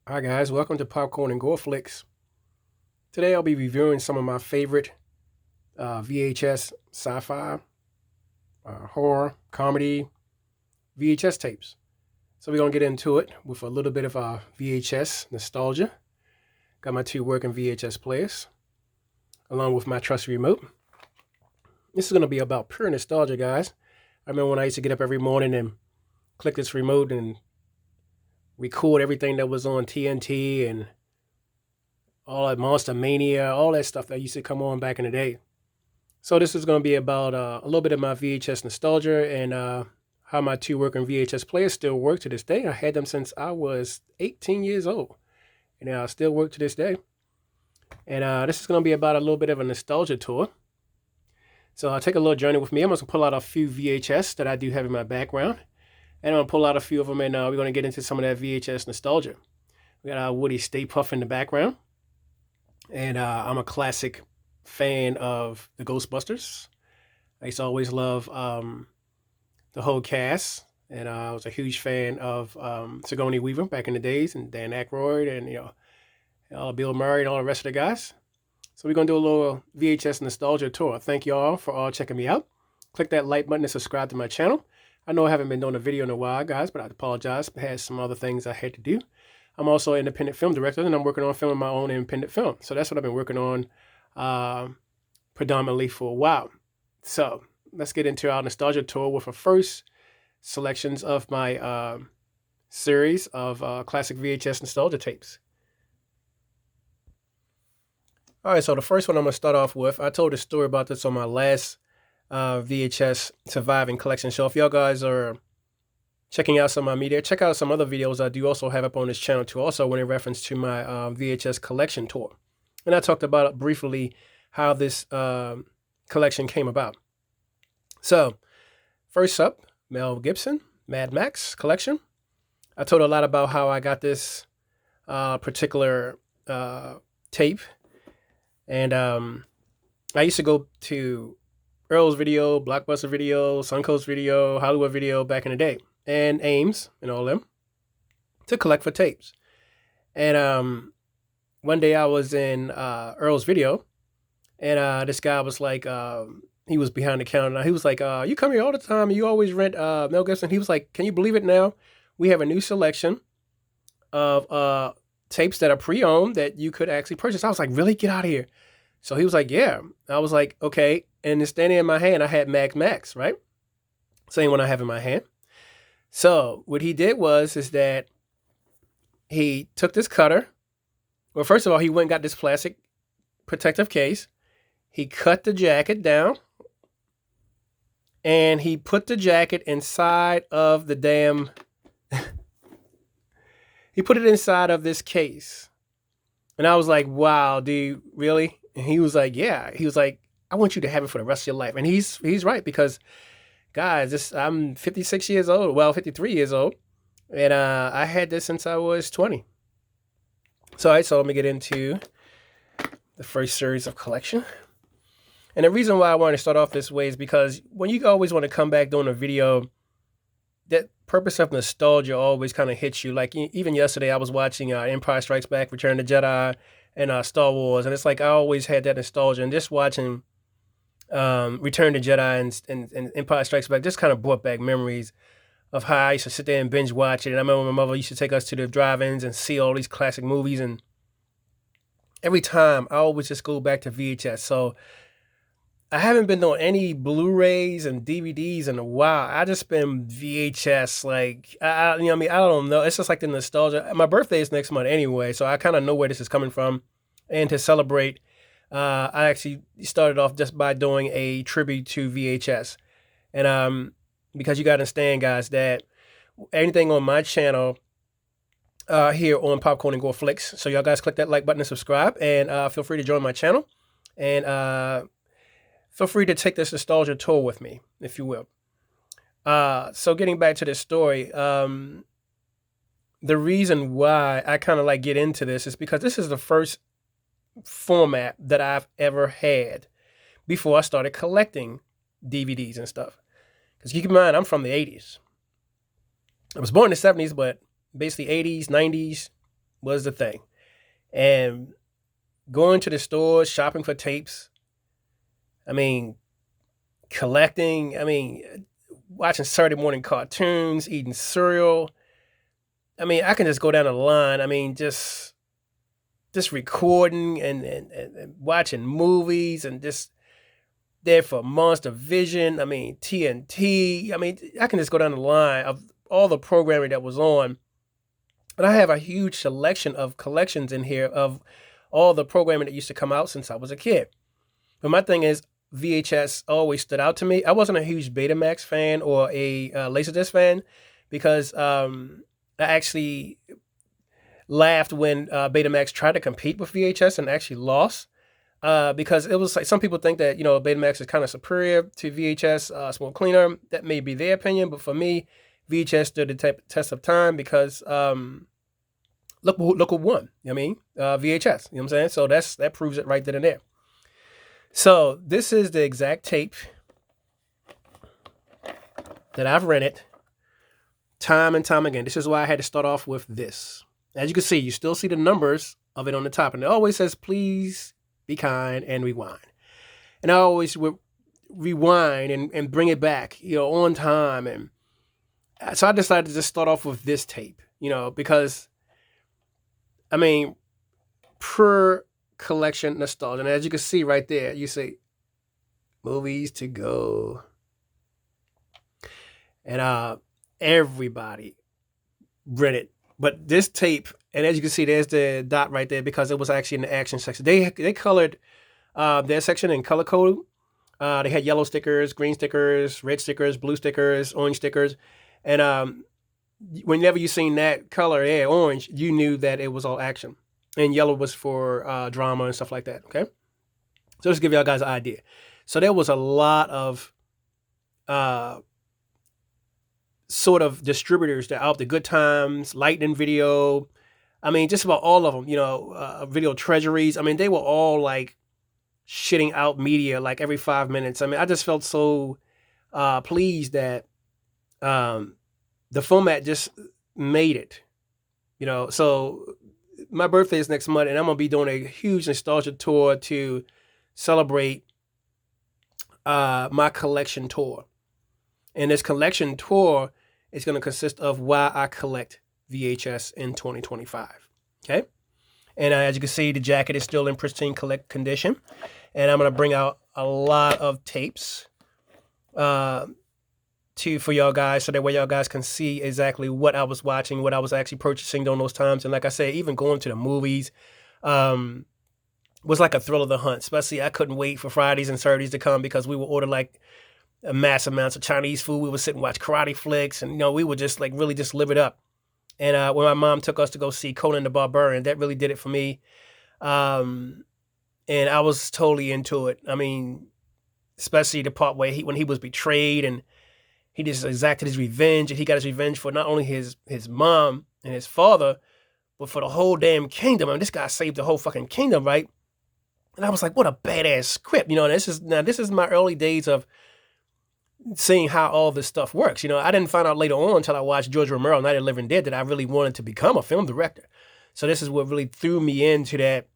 Hi guys, welcome to Popcorn and Gore Flicks. Today I'll be reviewing some of my favorite VHS sci-fi, horror, comedy VHS tapes. So we're gonna get into it with a little bit of VHS nostalgia. Got my two working VHS players, along with my trusty remote. This is gonna be about pure nostalgia, guys. I remember when I used to get up every morning and click this remote and record everything that was on TNT and all that Monster Mania, all that stuff that used to come on back in the day. So this is going to be about a little bit of my VHS nostalgia and how my two working VHS players still work to this day. I had them since I was 18 years old, and I still work to this day. And this is going to be about a little bit of a nostalgia tour. So I'll take a little journey with me. I'm going to pull out a few VHS that I do have in my background, and I'm going to pull out a few of them, and we're going to get into some of that VHS nostalgia. We got Woody Stay Puft in the background. And I'm a classic fan of the Ghostbusters. I used to always love the whole cast. And I was a huge fan of Sigourney Weaver back in the days, and Dan Aykroyd, and Bill Murray and all the rest of the guys. So we're going to do a little VHS nostalgia tour. Thank you all for all checking me out. Click that like button and subscribe to my channel. I know I haven't been doing a video in a while, guys, but I apologize. I had some other things I had to do. I'm also an independent film director, and I'm working on filming my own independent film. So that's what I've been working on predominantly for a while. So let's get into our nostalgia tour with the first selections of my series of classic VHS nostalgia tapes. All right, so the first one I'm going to start off with, I told a story about this on my last VHS surviving collection. So if y'all guys are checking out some of my media, check out some other videos I do also have up on this channel too, also when in reference to my VHS collection tour. And I talked about it briefly how this collection came about. So first up, Mel Gibson, Mad Max collection. I told a lot about how I got this particular tape. And I used to go to Earl's Video, Blockbuster Video, Suncoast Video, Hollywood Video back in the day, and Ames and all them, to collect for tapes. And one day I was in Earl's Video, and this guy was like, he was behind the counter. He was like, you come here all the time, and you always rent Mel Gibson. He was like, can you believe it now? We have a new selection of tapes that are pre-owned that you could actually purchase. I was like, really? Get out of here. So he was like, yeah. I was like, okay. And it's standing in my hand, I had Mad Max, right? Same one I have in my hand. So what he did is that he took this cutter. Well, first of all, he went and got this plastic protective case. He cut the jacket down, and he put the jacket inside of the damn... he put it inside of this case. And I was like, wow, dude, really? And he was like, yeah. He was like, I want you to have it for the rest of your life. And he's right, because guys, I'm 56 years old. Well, 53 years old. And I had this since I was 20. So, all right, so let me get into the first series of collection. And the reason why I want to start off this way is because when you always want to come back doing a video, that purpose of nostalgia always kind of hits you. Like even yesterday, I was watching Empire Strikes Back, Return of the Jedi, and Star Wars. And it's like I always had that nostalgia. And just watching Return of the Jedi and Empire Strikes Back just kind of brought back memories of how I used to sit there and binge watch it. And I remember my mother used to take us to the drive-ins and see all these classic movies. And every time, I always just go back to VHS. So I haven't been on any Blu-rays and DVDs in a while. I just been VHS, like, I don't know. It's just like the nostalgia. My birthday is next month anyway, so I kind of know where this is coming from. And to celebrate, I actually started off just by doing a tribute to VHS. And because you got to understand, guys, that anything on my channel here on Popcorn and Gore Flicks, so y'all guys click that like button and subscribe, and feel free to join my channel. And feel free to take this nostalgia tour with me, if you will. So getting back to this story, the reason why I kind of like get into this is because this is the first format that I've ever had before I started collecting DVDs and stuff. Because keep in mind, I'm from the 80s. I was born in the 70s, but basically 80s, 90s, was the thing. And going to the stores, shopping for tapes, I mean, collecting, I mean, watching Saturday morning cartoons, eating cereal. I mean, I can just go down the line. I mean, just recording and watching movies and just there for Monster Vision. I mean, TNT. I mean, I can just go down the line of all the programming that was on. But I have a huge selection of collections in here of all the programming that used to come out since I was a kid. But my thing is, VHS always stood out to me. I wasn't a huge Betamax fan or a Laserdisc fan because I actually laughed when Betamax tried to compete with VHS and actually lost. Because it was like some people think that Betamax is kind of superior to VHS, it's more cleaner. That may be their opinion, but for me, VHS stood the test of time because look who won. You know what I mean, VHS. You know what I'm saying? So that proves it right then and there. So this is the exact tape that I've rented time and time again. This is why I had to start off with this. As you can see, you still see the numbers of it on the top, and it always says, "Please be kind and rewind." And I always would rewind and bring it back, on time. And so I decided to just start off with this tape, because, I mean, per collection nostalgia. And as you can see right there, you see movies to go. And everybody rented. But this tape, and as you can see, there's the dot right there because it was actually in the action section. They colored their section in color code. They had yellow stickers, green stickers, red stickers, blue stickers, orange stickers. And whenever you seen that color, orange, you knew that it was all action. And yellow was for drama and stuff like that, okay? So just to give y'all guys an idea. So there was a lot of sort of distributors that out the Good Times, Lightning Video. I mean, just about all of them, Video Treasuries. I mean, they were all like shitting out media like every 5 minutes. I mean, I just felt so pleased that the format just made it, So my birthday is next month, and I'm going to be doing a huge nostalgia tour to celebrate my collection tour. And this collection tour is going to consist of why I collect VHS in 2025. Okay? And as you can see, the jacket is still in pristine condition. And I'm going to bring out a lot of tapes for y'all guys, so that way y'all guys can see exactly what I was watching, what I was actually purchasing during those times. And like I said, even going to the movies was like a thrill of the hunt. Especially, I couldn't wait for Fridays and Saturdays to come because we would order like massive amounts of Chinese food. We would sit and watch karate flicks, and we would just like really just live it up. And when my mom took us to go see Conan the Barbarian, that really did it for me. And I was totally into it. I mean, especially the part where when he was betrayed and he just exacted his revenge, and he got his revenge for not only his mom and his father, but for the whole damn kingdom. I mean, this guy saved the whole fucking kingdom, right? And I was like, what a badass script. This is my early days of seeing how all this stuff works. I didn't find out later on until I watched George Romero, Night of the Living Dead, that I really wanted to become a film director. So this is what really threw me into that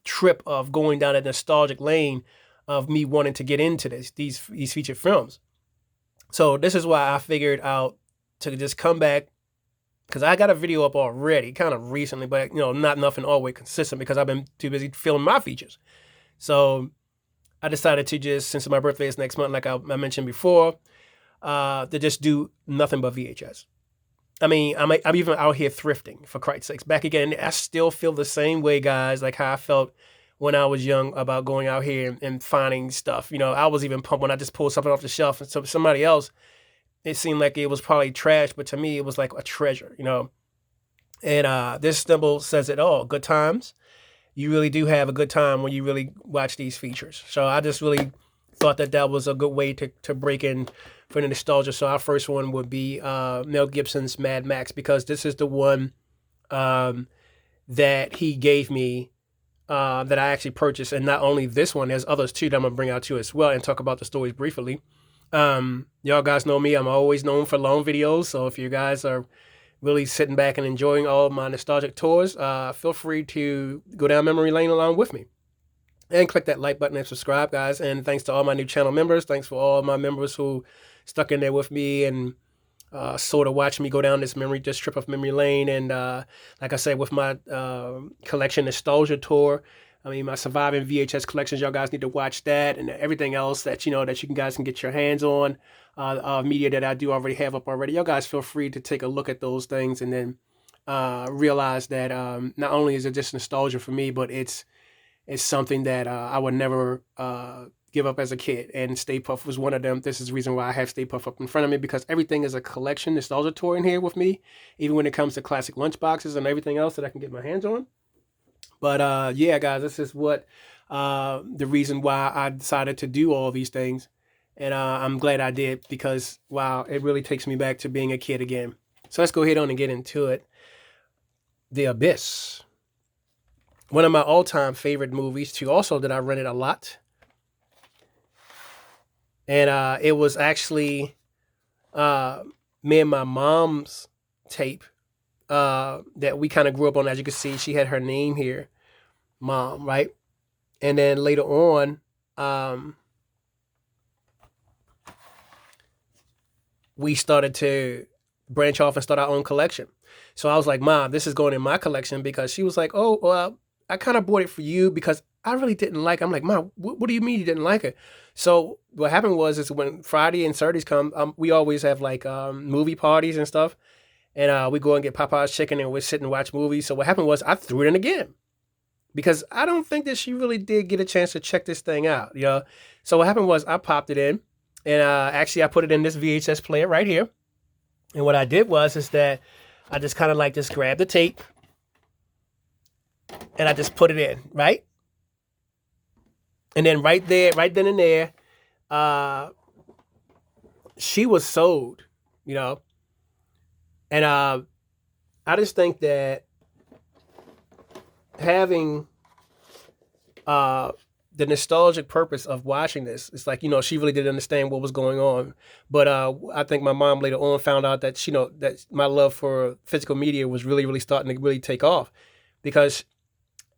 trip of going down that nostalgic lane of me wanting to get into these feature films. So this is why I figured out to just come back, because I got a video up already, kind of recently, but not nothing always consistent because I've been too busy filming my features. So I decided to just, since my birthday is next month, like I mentioned before, to just do nothing but VHS. I mean, I'm even out here thrifting, for Christ's sakes. Back again, I still feel the same way, guys, like how I felt when I was young about going out here and finding stuff. I was even pumped when I just pulled something off the shelf, and so somebody else, it seemed like it was probably trash, but to me, it was like a treasure, And this symbol says it all. Good times. You really do have a good time when you really watch these features. So I just really thought that was a good way to break in for the nostalgia. So our first one would be Mel Gibson's Mad Max, because this is the one that he gave me that I actually purchased. And not only this one, there's others too that I'm going to bring out to you as well and talk about the stories briefly. Y'all guys know me. I'm always known for long videos. So if you guys are really sitting back and enjoying all my nostalgic tours, feel free to go down memory lane along with me. And click that like button and subscribe, guys. And thanks to all my new channel members. Thanks for all my members who stuck in there with me and sort of watch me go down this trip of memory lane. And like I said, with my collection nostalgia tour, I mean, my surviving VHS collections, y'all guys need to watch that, and everything else that you guys can get your hands on, media that I do already have up already. Y'all guys feel free to take a look at those things and then realize that not only is it just nostalgia for me, but it's something that I would never give up as a kid. And Stay Puft was one of them. This is the reason why I have Stay Puft up in front of me, because everything is a collection nostalgia tour in here with me, even when it comes to classic lunchboxes and everything else that I can get my hands on. But yeah, guys, this is what the reason why I decided to do all these things. And I'm glad I did, because, wow, it really takes me back to being a kid again. So let's go ahead on and get into it. The Abyss. One of my all-time favorite movies, too, also that I rented a lot. And it was actually me and my mom's tape that we kind of grew up on. As you can see, she had her name here, Mom, right? And then later on, we started to branch off and start our own collection. So I was like, Mom, this is going in my collection, because she was like, oh, well, I kind of bought it for you because I really didn't like it. I'm like, Mom, what do you mean you didn't like it? So what happened is when Friday and Saturdays come, we always have like movie parties and stuff. And we go and get Popeye's chicken and we sit and watch movies. So what happened was I threw it in again, because I don't think that she really did get a chance to check this thing out, you know? So what happened was I popped it in, and actually I put it in this VHS player right here. And what I did is that I just kind of like just grabbed the tape and I just put it in, right? And then right then and there, she was sold, you know? And I just think that having the nostalgic purpose of watching this, it's like, she really didn't understand what was going on. But I think my mom later on found out that, that my love for physical media was really, really starting to really take off. Because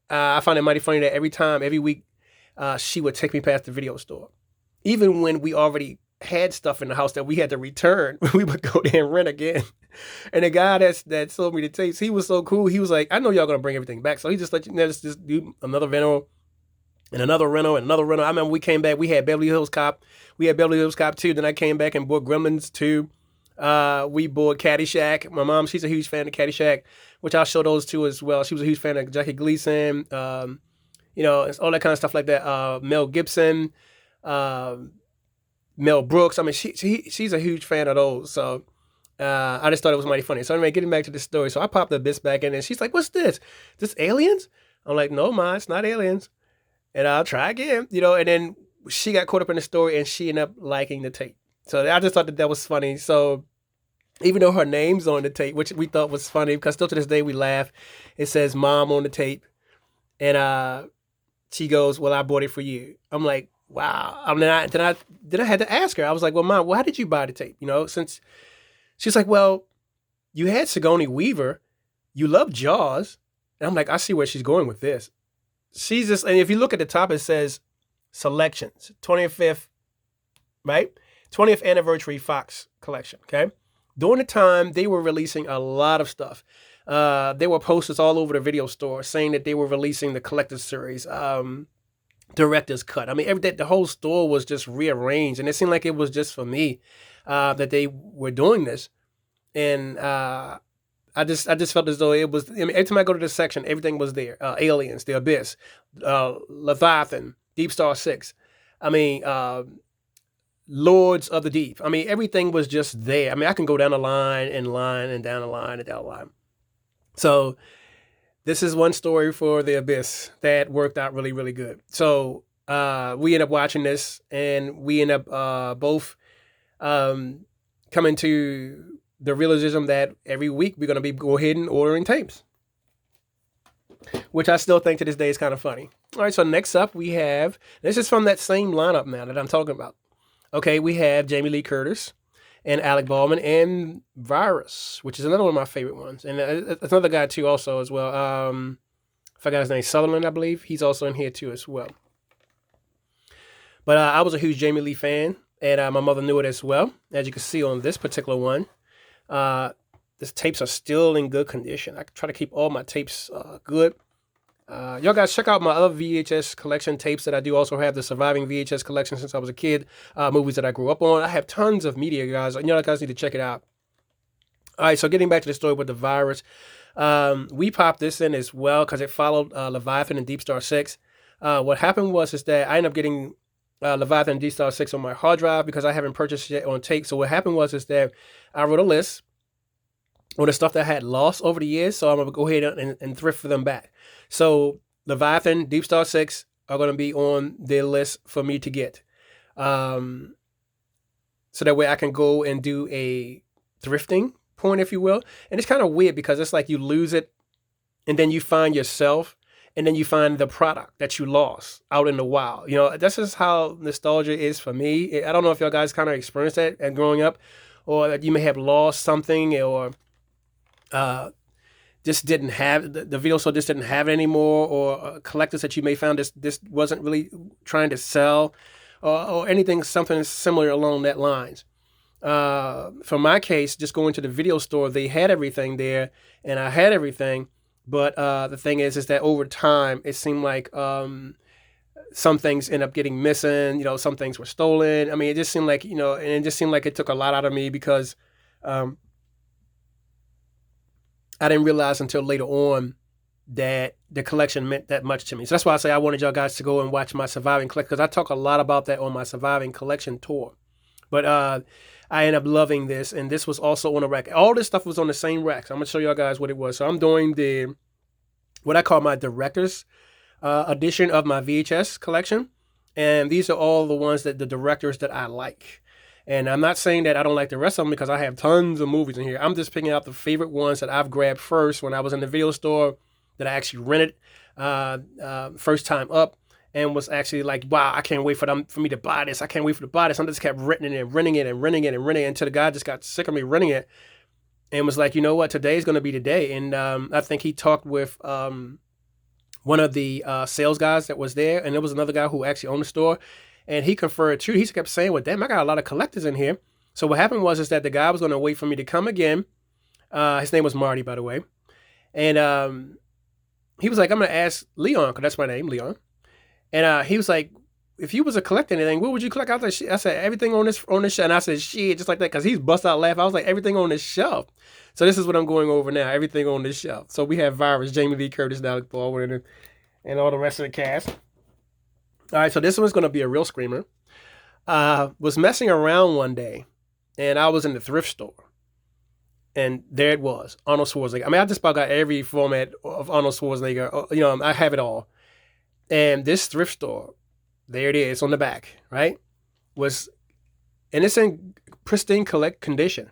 I find it mighty funny that every week, she would take me past the video store. Even when we already had stuff in the house that we had to return, we would go there and rent again. And the guy that sold me the tapes, he was so cool. He was like, I know y'all gonna bring everything back. So he just let you just do another rental and another rental and another rental. I remember we came back, we had Beverly Hills Cop. We had Beverly Hills Cop 2. Then I came back and bought Gremlins 2. We bought Caddyshack. My mom, she's a huge fan of Caddyshack, which I'll show those two as well. She was a huge fan of Jackie Gleason, it's all that kind of stuff like that. Mel Gibson, Mel Brooks. I mean, she's a huge fan of those. So I just thought it was mighty funny. So anyway, getting back to the story. So I popped the Abyss back in, and she's like, "What's this? This aliens?" I'm like, "No, Ma, it's not aliens." And I'll try again, And then she got caught up in the story, and she ended up liking the tape. So I just thought that was funny. So even though her name's on the tape, which we thought was funny, because still to this day we laugh, it says Mom on the tape, and she goes, "Well, I bought it for you." I'm like, wow. Then I had to ask her. I was like, "Well, Mom, why did you buy the tape?" Since she's like, "Well, you had Sigourney Weaver, you love Jaws," and I'm like, I see where she's going with this. She's just, and if you look at the top, it says selections, 25th, right? 20th anniversary Fox collection. Okay, during the time they were releasing a lot of stuff. There were posters all over the video store saying that they were releasing the collector's series, director's cut. I mean, the whole store was just rearranged, and it seemed like it was just for me that they were doing this. And I just felt as though it was. I mean, every time I go to this section, everything was there. Aliens, The Abyss, Leviathan, Deep Star 6. I mean, Lords of the Deep. I mean, everything was just there. I mean, I can go down the line and down the line and down the line. So this is one story for The Abyss that worked out really, really good. So we end up watching this, and we end up both coming to the realization that every week we're going to be go ahead and ordering tapes, which I still think to this day is kind of funny. All right, so next up we have, this is from that same lineup now that I'm talking about. Okay, we have Jamie Lee Curtis, and Alec Baldwin, and Virus, which is another one of my favorite ones. And it's another guy too, also as well. I forgot his name, Sutherland, I believe. He's also in here too as well. But I was a huge Jamie Lee fan, and my mother knew it as well. As you can see on this particular one, these tapes are still in good condition. I try to keep all my tapes good. Y'all guys check out my other VHS collection tapes that I do. Also have the surviving VHS collection since I was a kid, movies that I grew up on. I have tons of media, guys. You guys need to check it out. All right, so getting back to the story with the Virus, we popped this in as well because it followed Leviathan and Deep Star 6. What happened was is that I ended up getting Leviathan and Deep Star 6 on my hard drive because I haven't purchased it on tape. So what happened was is that I wrote a list on the stuff that I had lost over the years. So I'm going to go ahead and thrift for them back. So Leviathan, Deep Star 6 are going to be on their list for me to get. So that way I can go and do a thrifting point, if you will. And it's kind of weird because it's like you lose it and then you find yourself and then you find the product that you lost out in the wild. You know, this is how nostalgia is for me. I don't know if y'all guys kind of experienced that and growing up, or that you may have lost something, or just didn't have the video store just didn't have it anymore, or collectors that you may found this wasn't really trying to sell, or anything, something similar along that lines. For my case, just going to the video store, they had everything there, and I had everything. But the thing is that over time, it seemed like some things end up getting missing. You know, some things were stolen. I mean, it just seemed like, and it just seemed like it took a lot out of me because I didn't realize until later on that the collection meant that much to me. So that's why I say I wanted y'all guys to go and watch my Surviving Collection, because I talk a lot about that on my Surviving Collection tour. But I ended up loving this, and this was also on a rack. All this stuff was on the same rack. So I'm going to show y'all guys what it was. So I'm doing what I call my director's edition of my VHS collection. And these are all the ones that the directors that I like. And I'm not saying that I don't like the rest of them because I have tons of movies in here. I'm just picking out the favorite ones that I've grabbed first when I was in the video store, that I actually rented first time up, and was actually like, wow, I can't wait for me to buy this. I can't wait to buy this. I just kept renting it until the guy just got sick of me renting it and was like, you know what, today's going to be the day. And I think he talked with one of the sales guys that was there, and there was another guy who actually owned the store, and he conferred too. He kept saying, well, damn, I got a lot of collectors in here. So what happened was is that the guy was going to wait for me to come again. His name was Marty, by the way. And he was like, I'm going to ask Leon, because that's my name, Leon. And he was like, if you was a collector anything, what would you collect out there? I said, everything on this shelf. And I said, shit, just like that, because he's bust out laughing. I was like, everything on this shelf. So this is what I'm going over now, everything on this shelf. So we have Virus, Jamie Lee Curtis, Alec Baldwin, and all the rest of the cast. All right, so this one's going to be a real screamer. Was messing around one day, and I was in the thrift store. And there it was, Arnold Schwarzenegger. I mean, I just about got every format of Arnold Schwarzenegger. I have it all. And this thrift store, there it is on the back, right? And it's in pristine condition,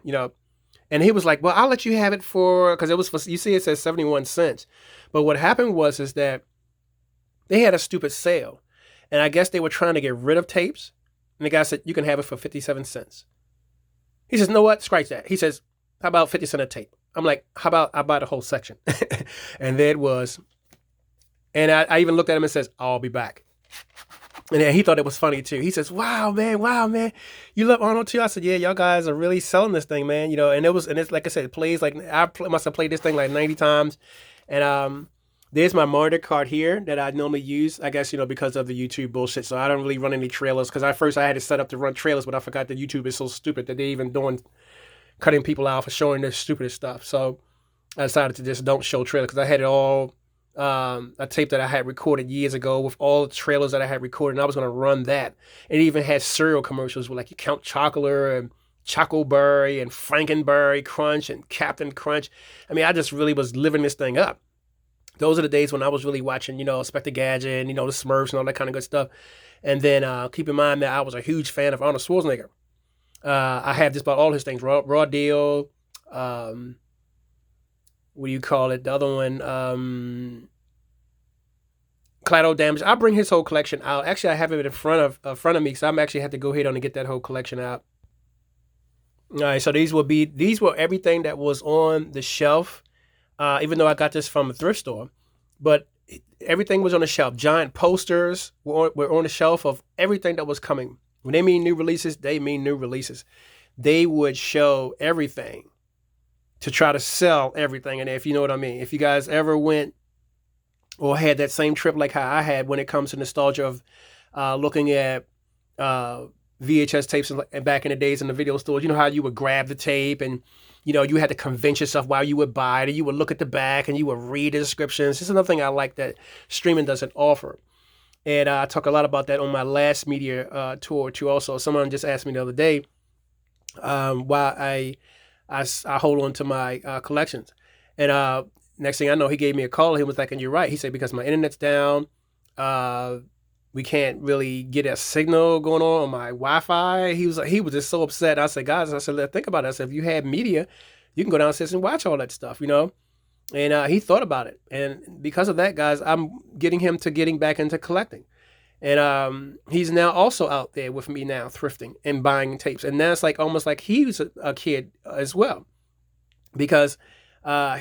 And he was like, well, I'll let you have it because it was for, you see, it says 71 cents. But what happened was that they had a stupid sale. And I guess they were trying to get rid of tapes. And the guy said, you can have it for 57 cents. He says, know what? Scratch that. He says, how about 50 cents a tape? I'm like, how about I buy the whole section? And there it was. And I even looked at him and says, I'll be back. And then he thought it was funny too. He says, wow, man. You love Arnold too? I said, yeah, y'all guys are really selling this thing, man. And it's like I said, it plays like, must have played this thing like 90 times. And there's my monitor card here that I normally use, I guess, because of the YouTube bullshit. So I don't really run any trailers, because at first I had it set up to run trailers, but I forgot that YouTube is so stupid that they even cutting people out for showing their stupidest stuff. So I decided to just don't show trailers, because I had it all, a tape that I had recorded years ago with all the trailers that I had recorded, and I was going to run that. It even had cereal commercials with like Count Chocula and Chocoberry and Frankenberry Crunch and Captain Crunch. I mean, I just really was living this thing up. Those are the days when I was really watching, Inspector Gadget, and, the Smurfs and all that kind of good stuff. And then keep in mind that I was a huge fan of Arnold Schwarzenegger. I had just about all his things, Raw Deal, what do you call it? The other one, Collateral Damage. I'll bring his whole collection out. Actually, I have it in front of me, so I'm actually have to go ahead on and get that whole collection out. All right, so these were everything that was on the shelf. Even though I got this from a thrift store, but everything was on the shelf. Giant posters were on the shelf of everything that was coming. When they mean new releases, they mean new releases. They would show everything to try to sell everything. And if you know what I mean, if you guys ever went or had that same trip like how I had when it comes to nostalgia of looking at VHS tapes and back in the days in the video stores, you know how you would grab the tape and you had to convince yourself while you would buy it, and you would look at the back and you would read the descriptions. This is another thing I like that streaming doesn't offer. And I talk a lot about that on my last media tour too. Also, someone just asked me the other day why I hold on to my collections. And next thing I know, he gave me a call. He was like, and you're right. He said, because my internet's down. We can't really get a signal going on my Wi-Fi. He was just so upset. I said, guys, think about it. I said, if you had media, you can go downstairs and watch all that stuff, And he thought about it. And because of that, guys, I'm getting him to getting back into collecting. And he's now also out there with me now, thrifting and buying tapes. And now it's like almost like he was a kid as well. Because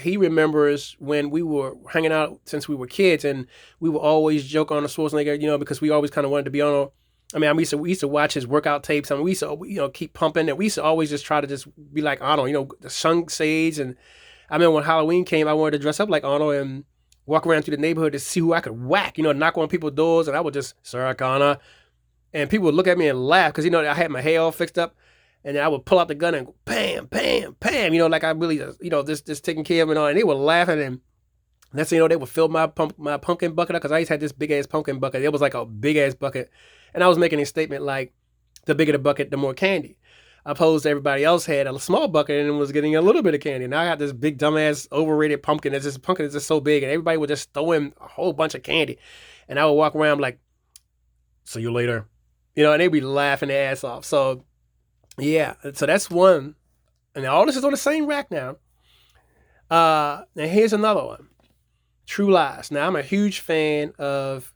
he remembers when we were hanging out since we were kids, and we would always joke on the Schwarzenegger, because we always kind of wanted to be on. We used to watch his workout tapes. We used to, keep pumping, and we used to always just try to just be like Arnold, the sun sage. And I remember when Halloween came, I wanted to dress up like Arnold and walk around through the neighborhood to see who I could whack, knock on people's doors, and I would just, Sarah Connor, and people would look at me and laugh because I had my hair all fixed up. And then I would pull out the gun and go, bam, bam, bam, like I really, just taking care of it, and they were laughing. And next thing you know, they would fill my pumpkin bucket up, because I used to have this big ass pumpkin bucket. It was like a big ass bucket. And I was making a statement like, the bigger the bucket, the more candy. Opposed to everybody else had a small bucket and was getting a little bit of candy. Now I got this big dumbass overrated pumpkin. Pumpkin is just so big, and everybody would just throw in a whole bunch of candy. And I would walk around like, see you later. And they'd be laughing their ass off. So yeah, so that's one. And all this is on the same rack now. And here's another one. True Lies. Now, I'm a huge fan of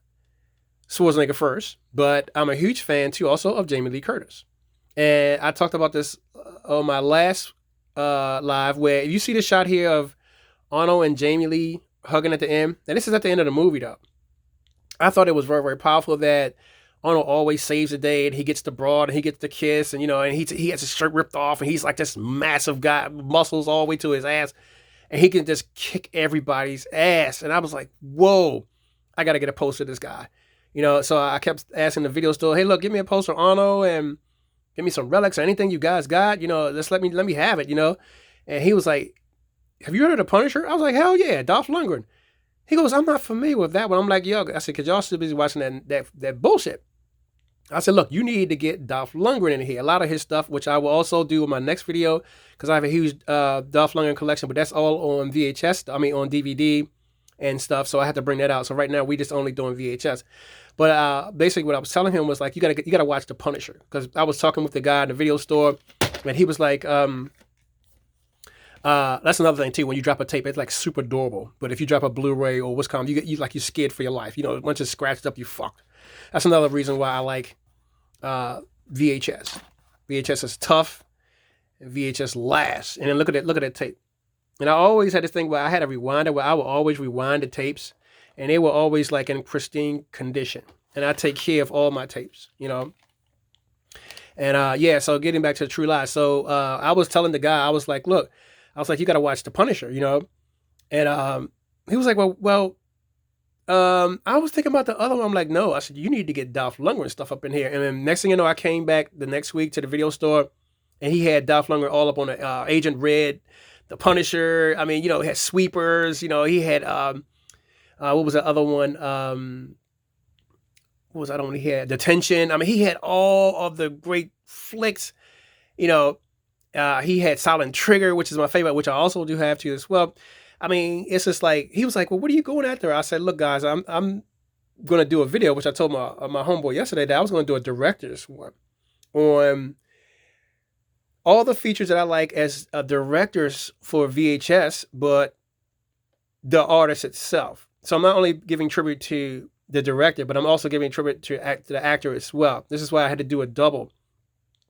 Schwarzenegger first, but I'm a huge fan, too, also of Jamie Lee Curtis. And I talked about this on my last live, where if you see the shot here of Arnold and Jamie Lee hugging at the end, and this is at the end of the movie, though. I thought it was very, very powerful that Arnold always saves the day, and he gets the broad, and he gets the kiss, and and he has his shirt ripped off, and he's like this massive guy, muscles all the way to his ass, and he can just kick everybody's ass. And I was like, whoa, I got to get a poster of this guy. So I kept asking the video store, hey, look, give me a poster of Arnold and give me some relics or anything you guys got, just let me have it, And he was like, have you heard of the Punisher? I was like, hell yeah, Dolph Lundgren. He goes, I'm not familiar with that one. I'm like, yo, I said, because y'all still busy watching that bullshit. I said, look, you need to get Dolph Lundgren in here. A lot of his stuff, which I will also do in my next video, because I have a huge Dolph Lundgren collection, but that's all on VHS, on DVD and stuff, so I had to bring that out. So right now, we just only doing VHS. But basically what I was telling him was like, you gotta watch The Punisher, because I was talking with the guy in the video store, and he was like, that's another thing too. When you drop a tape, it's like super durable. But if you drop a Blu-ray or what's called, you're scared for your life. Once it's scratched up, you fucked. That's another reason why I like VHS. VHS is tough, and VHS lasts. And then look at that tape. And I always had this thing where I had a rewinder where I would always rewind the tapes, and they were always like in pristine condition. And I take care of all my tapes, And so getting back to True Lies. So I was telling the guy, I was like, look, you got to watch The Punisher, And he was like, well, I was thinking about the other one. I'm like, no. I said, you need to get Dolph Lundgren stuff up in here. And then next thing you know, I came back the next week to the video store, and he had Dolph Lundgren all up on the Agent Red, The Punisher. He had Sweepers. He had, what was the other one? What was that one he had? Detention. He had all of the great flicks. He had Silent Trigger, which is my favorite, which I also do have too as well. It's just like, he was like, well, what are you going after? I said, look, guys, I'm going to do a video, which I told my homeboy yesterday that I was going to do a director's one on all the features that I like as directors for VHS, but the artist itself. So I'm not only giving tribute to the director, but I'm also giving tribute to the actor as well. This is why I had to do a double.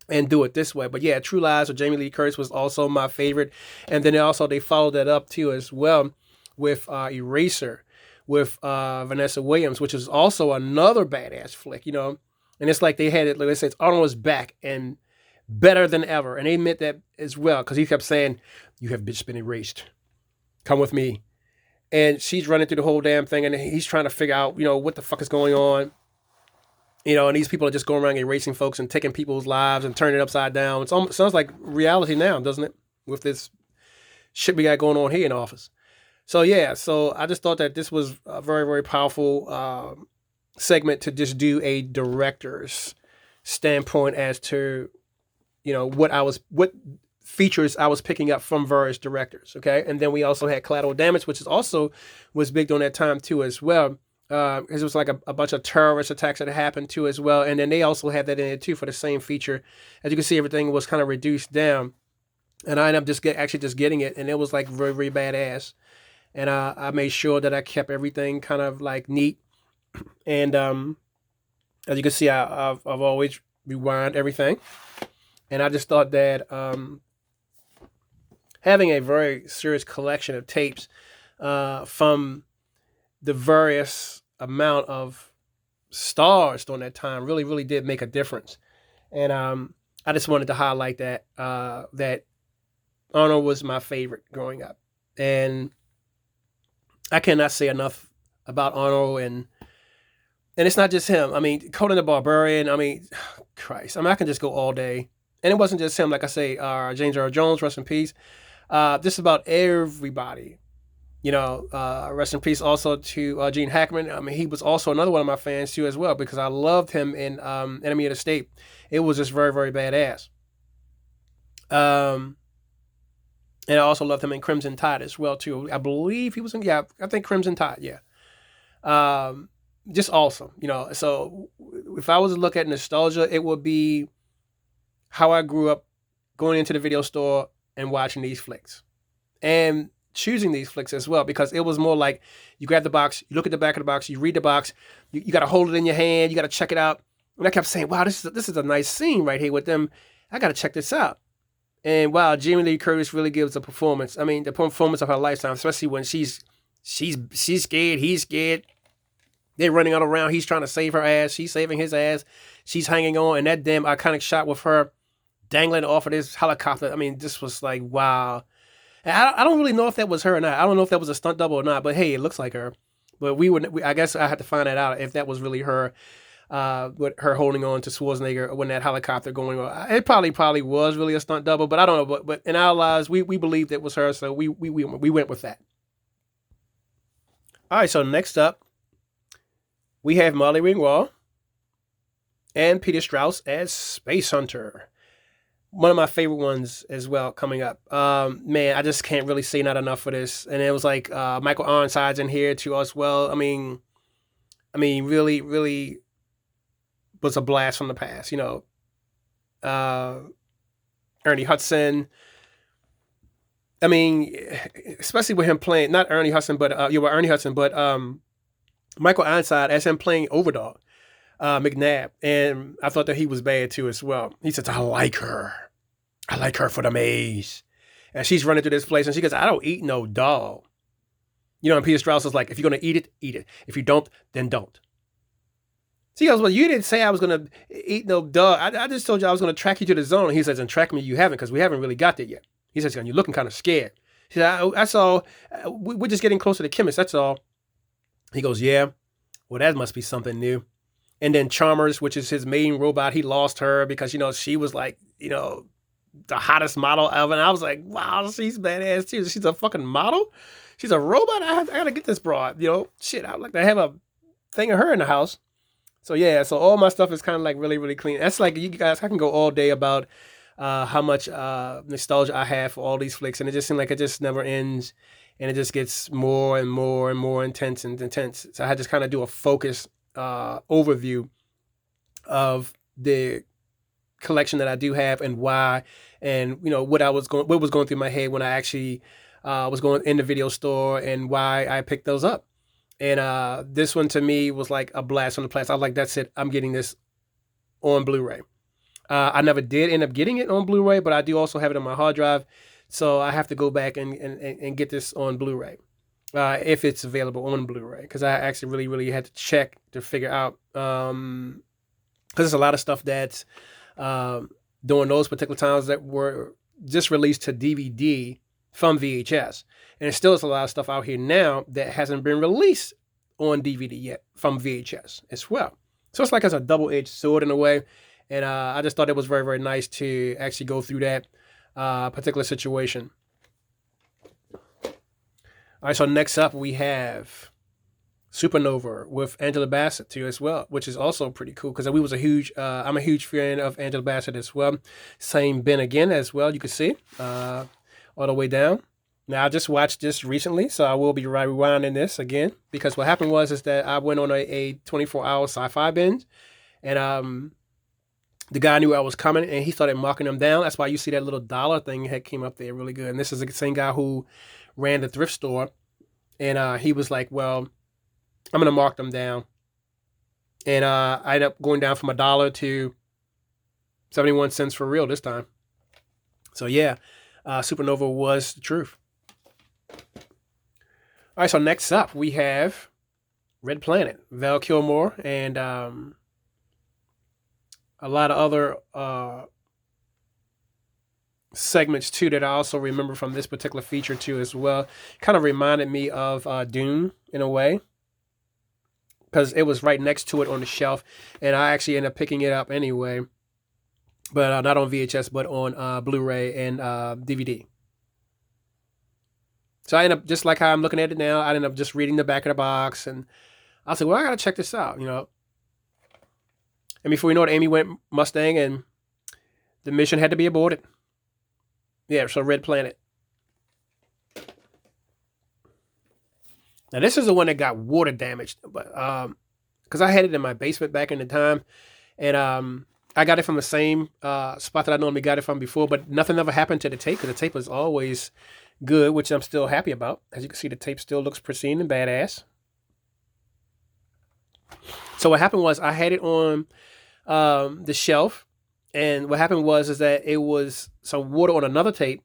and do it this way. But yeah, True Lies with Jamie Lee Curtis was also my favorite. And then also they followed that up too as well with Eraser with Vanessa Williams, which is also another badass flick, you know. And it's like they had it, like they said, Arnold was back and better than ever. And they meant that as well because he kept saying, "You have bitch been erased. Come with me." And she's running through the whole damn thing, and he's trying to figure out, you know, what the fuck is going on. You know, and these people are just going around erasing folks and taking people's lives and turning it upside down. It sounds like reality now, doesn't it? With this shit we got going on here in office. So yeah, so I just thought that this was a very, very powerful segment to just do a director's standpoint as to, you know, what features I was picking up from various directors. Okay, and then we also had Collateral Damage, which is also was big on that time too as well. It was like a bunch of terrorist attacks that happened too as well, and then they also had that in it too for the same feature. As you can see, everything was kind of reduced down, and I ended up just getting it, and it was like very, very badass. And I made sure that I kept everything kind of like neat. And as you can see, I've always rewind everything, and I just thought that having a very serious collection of tapes from the various amount of stars during that time really, really did make a difference. And I just wanted to highlight that that Arnold was my favorite growing up, and I cannot say enough about Arnold. And it's not just him. I mean, Conan the Barbarian. I mean, Christ. I mean, I can just go all day. And it wasn't just him. Like I say, James Earl Jones, rest in peace. Just about everybody. You know, rest in peace also to Gene Hackman. I mean, he was also another one of my fans too as well because I loved him in Enemy of the State. It was just very, very badass. And I also loved him in Crimson Tide as well too. I believe he was in, yeah, I think Crimson Tide, yeah. Just awesome, you know. So if I was to look at nostalgia, it would be how I grew up going into the video store and watching these flicks. And choosing these flicks as well, because it was more like you grab the box, you look at the back of the box, you read the box, you got to hold it in your hand, you got to check it out. And I kept saying, wow, this is a nice scene right here with them. I got to check this out. And wow, Jamie Lee Curtis really gives a performance. I mean, the performance of her lifetime, especially when she's scared, he's scared. They're running all around. He's trying to save her ass. She's saving his ass. She's hanging on. And that damn iconic shot with her dangling off of this helicopter. I mean, this was like, wow. I don't really know if that was her or not. I don't know if that was a stunt double or not, but hey, it looks like her. But I guess I had to find that out if that was really her, with her holding on to Schwarzenegger when that helicopter going on. It probably was really a stunt double, but I don't know. But in our lives, we believed it was her, so we went with that. All right, so next up, we have Molly Ringwald and Peter Strauss as Space Hunter. One of my favorite ones as well coming up. Man, I just can't really say not enough for this. And it was like Michael Ironside's in here too as well. I mean, really, really was a blast from the past. You know, Ernie Hudson. I mean, especially with him playing not Ernie Hudson, but Ernie Hudson, but Michael Ironside as him playing Overdog. McNabb, and I thought that he was bad too as well. He says, I like her for the maze. And she's running through this place and she goes, I don't eat no dog. You know, and Peter Strauss is like, if you're going to eat it, eat it. If you don't, then don't. She goes, well, you didn't say I was going to eat no dog. I just told you I was going to track you to the zone. He says, and track me, you haven't, because we haven't really got there yet. He says, and you're looking kind of scared. She said, that's all. We're just getting closer to the chemist, that's all. He goes, yeah, well, that must be something new. And then Chalmers, which is his main robot, he lost her because, you know, she was like, you know, the hottest model ever. And I was like, wow, she's badass too. She's a fucking model? She's a robot? I got to get this broad, you know? Shit, I'd like to have a thing of her in the house. So yeah, so all my stuff is kind of like really, really clean. That's like, you guys, I can go all day about how much nostalgia I have for all these flicks. And it just seems like it just never ends. And it just gets more and more and more intense and intense. So I had to kind of do a focus overview of the collection that I do have and why, and you know what was going through my head when I actually was going in the video store and why I picked those up. And this one to me was like a blast from the past. I was like, that's it. I'm getting this on Blu-ray. I never did end up getting it on Blu-ray, but I do also have it on my hard drive. So I have to go back and get this on Blu-ray if it's available on Blu-ray, because I actually really had to check to figure out, because there's a lot of stuff that's during those particular times that were just released to DVD from VHS, and there still is a lot of stuff out here now that hasn't been released on DVD yet from VHS as well. So it's like it's a double-edged sword in a way, and I just thought it was very nice to actually go through that particular situation. All right, so next up we have Supernova with Angela Bassett too as well, which is also pretty cool because I'm a huge fan of Angela Bassett as well. Same Ben again as well, you can see all the way down. Now I just watched this recently, so I will be rewinding this again, because what happened was is that I went on a 24-hour sci-fi binge, and the guy knew I was coming, and he started marking them down. That's why you see that little dollar thing that came up there really good. And this is the same guy who ran the thrift store, and he was like, well, I'm going to mark them down. And I ended up going down from $1 to 71 cents for real this time. So yeah, Supernova was the truth. All right, so next up we have Red Planet, Val Kilmer, and a lot of other segments too that I also remember from this particular feature too as well. Kind of reminded me of Dune in a way, because it was right next to it on the shelf, and I actually ended up picking it up anyway, but not on VHS, but on Blu-ray and DVD. So I ended up, just like how I'm looking at it now, I ended up just reading the back of the box, and I was like, well, I gotta check this out, you know. And before you know it, Amy went Mustang, and the mission had to be aborted. Yeah, so Red Planet. Now this is the one that got water damaged, but because I had it in my basement back in the time, and I got it from the same spot that I normally got it from before, but nothing ever happened to the tape, because the tape was always good, which I'm still happy about. As you can see, the tape still looks pristine and badass. So what happened was I had it on the shelf, and what happened was is that it was some water on another tape,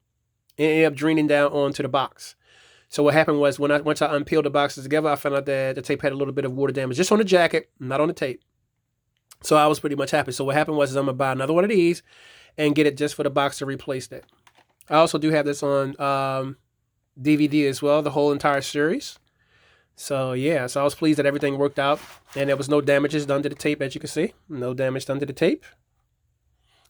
and it ended up draining down onto the box. So what happened was once I unpeeled the boxes together, I found out that the tape had a little bit of water damage just on the jacket, not on the tape. So I was pretty much happy. So what happened was is I'm gonna buy another one of these and get it just for the box to replace that. I also do have this on DVD as well, the whole entire series. So yeah, so I was pleased that everything worked out, and there was no damages done to the tape, as you can see. No damage done to the tape.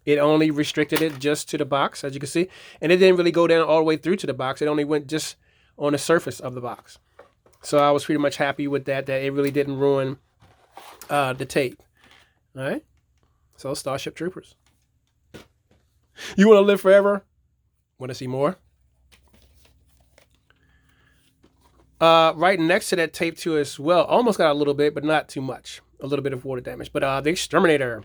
It only restricted it just to the box, as you can see. And it didn't really go down all the way through to the box. It only went just on the surface of the box. So I was pretty much happy with that it really didn't ruin the tape. All right? So Starship Troopers. You want to live forever? Want to see more? Right next to that tape too as well. Almost got a little bit, but not too much. A little bit of water damage. But The Exterminator.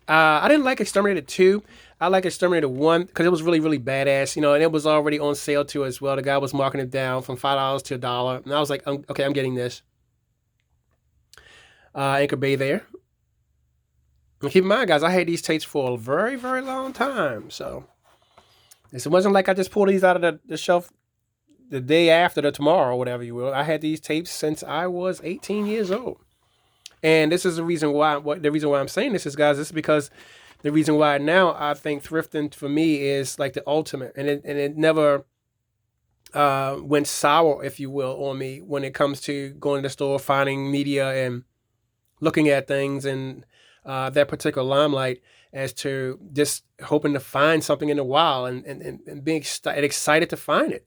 I didn't like Exterminator 2. I like Exterminator 1 because it was really badass, you know, and it was already on sale too as well. The guy was marking it down from $5 to $1. And I was like, okay, I'm getting this. Anchor Bay there. And keep in mind, guys, I had these tapes for a very long time. So it wasn't like I just pulled these out of the shelf the day after the tomorrow, or whatever you will. I had these tapes since I was 18 years old. And this is the reason why. The reason why I'm saying this is, guys, this is because the reason why now I think thrifting for me is like the ultimate, and it never went sour, if you will, on me when it comes to going to the store, finding media, and looking at things and that particular limelight, as to just hoping to find something in the wild and being excited to find it.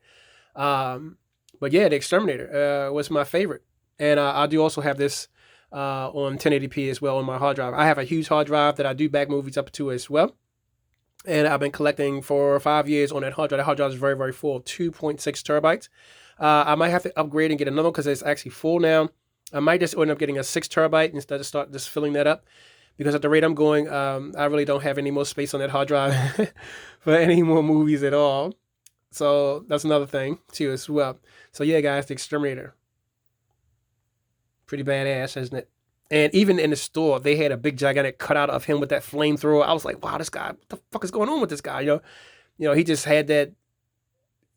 But yeah, The Exterminator was my favorite, and I do also have this on 1080p as well on my hard drive. I have a huge hard drive that I do back movies up to as well, and I've been collecting for 5 years on that hard drive. That hard drive is very full, 2.6 terabytes. I might have to upgrade and get another one because it's actually full now. I might just end up getting a 6 terabyte instead of start just filling that up, because at the rate I'm going, I really don't have any more space on that hard drive for any more movies at all. So that's another thing too as well. So yeah, guys, The Exterminator. Pretty badass, isn't it? And even in the store, they had a big gigantic cutout of him with that flamethrower. I was like, wow, this guy, what the fuck is going on with this guy? He just had that,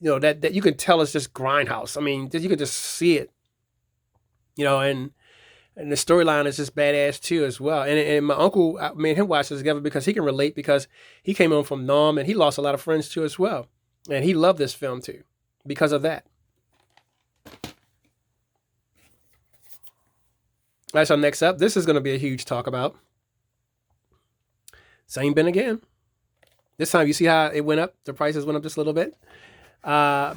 that you can tell it's just grindhouse. I mean, you can just see it, and the storyline is just badass too as well. And my uncle, me and him watched this together because he can relate, because he came home from Nam and he lost a lot of friends too as well. And he loved this film too because of that. All right, so next up, this is going to be a huge talk about. Same bin again. This time, you see how it went up? The prices went up just a little bit.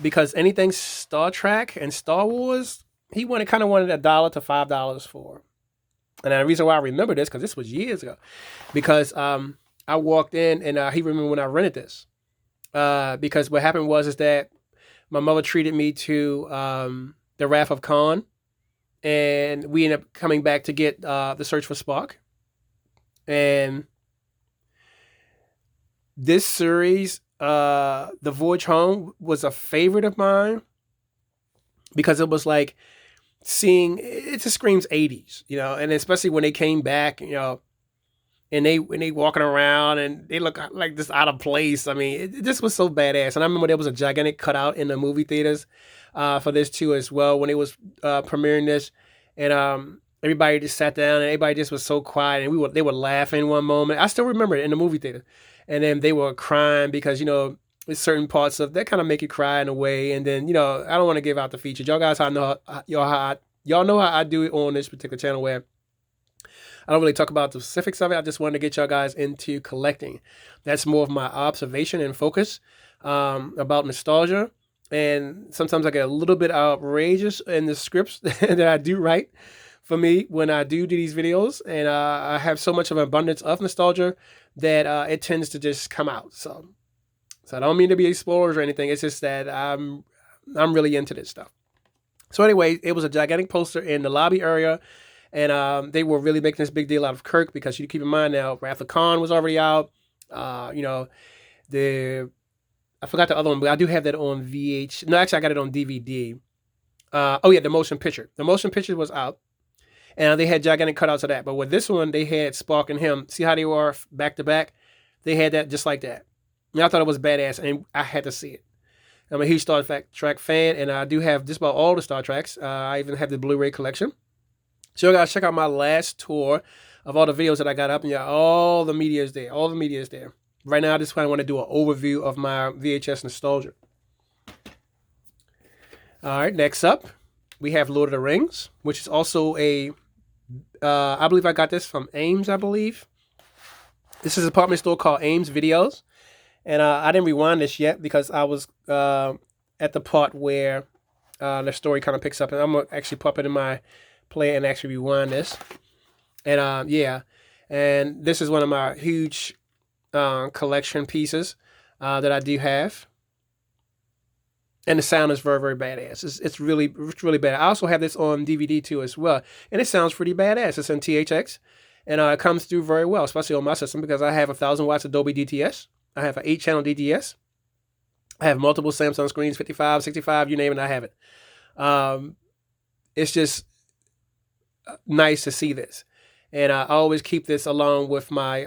Because anything Star Trek and Star Wars, he kind of wanted $1 to $5 for. And the reason why I remember this, because this was years ago, because I walked in and he remembered when I rented this. Because what happened is that my mother treated me to The Wrath of Khan, and we ended up coming back to get The Search for Spock. And this series, The Voyage Home, was a favorite of mine because it was like it just screams 80s, and especially when they came back, and they walking around and they look like just out of place. I mean, this was so badass. And I remember there was a gigantic cutout in the movie theaters for this too as well when it was premiering this, and everybody just sat down and everybody just was so quiet, and they were laughing one moment. I still remember it in the movie theater, and then they were crying because there's certain parts of that kind of make you cry in a way. And then I don't want to give out the features. Y'all guys y'all know how I do it on this particular channel where I don't really talk about the specifics of it. I just wanted to get y'all guys into collecting. That's more of my observation and focus about nostalgia. And sometimes I get a little bit outrageous in the scripts that I do write for me when I do these videos. And I have so much of an abundance of nostalgia that it tends to just come out. So I don't mean to be spoilers or anything. It's just that I'm really into this stuff. So anyway, it was a gigantic poster in the lobby area. And they were really making this big deal out of Kirk because you keep in mind now, Wrath of Khan was already out. I forgot the other one, but I do have that on VH. No, actually, I got it on DVD. The motion picture. The motion picture was out, and they had gigantic cutouts of that. But with this one, they had Spock and him. See how they were back to back? They had that just like that. And I thought it was badass, and I had to see it. I'm a huge Star Trek fan, and I do have just about all the Star Treks. I even have the Blu-ray collection. So you guys check out my last tour of all the videos that I got up, and all the media is there. All the media is there. Right now, I just kind of want to do an overview of my VHS nostalgia. All right, next up, we have Lord of the Rings, which is also I believe I got this from Ames, I believe. This is a department store called Ames Videos. And I didn't rewind this yet because I was at the part where the story kind of picks up. And I'm going to actually pop it in my player and actually rewind this. And and this is one of my huge collection pieces that I do have. And the sound is very, very badass. It's really bad. I also have this on DVD too as well. And it sounds pretty badass. It's in THX. And it comes through very well, especially on my system because I have 1,000 watts of Dolby DTS. I have an 8-channel DTS. I have multiple Samsung screens, 55, 65, you name it, I have it. It's just nice to see this. And I always keep this along with my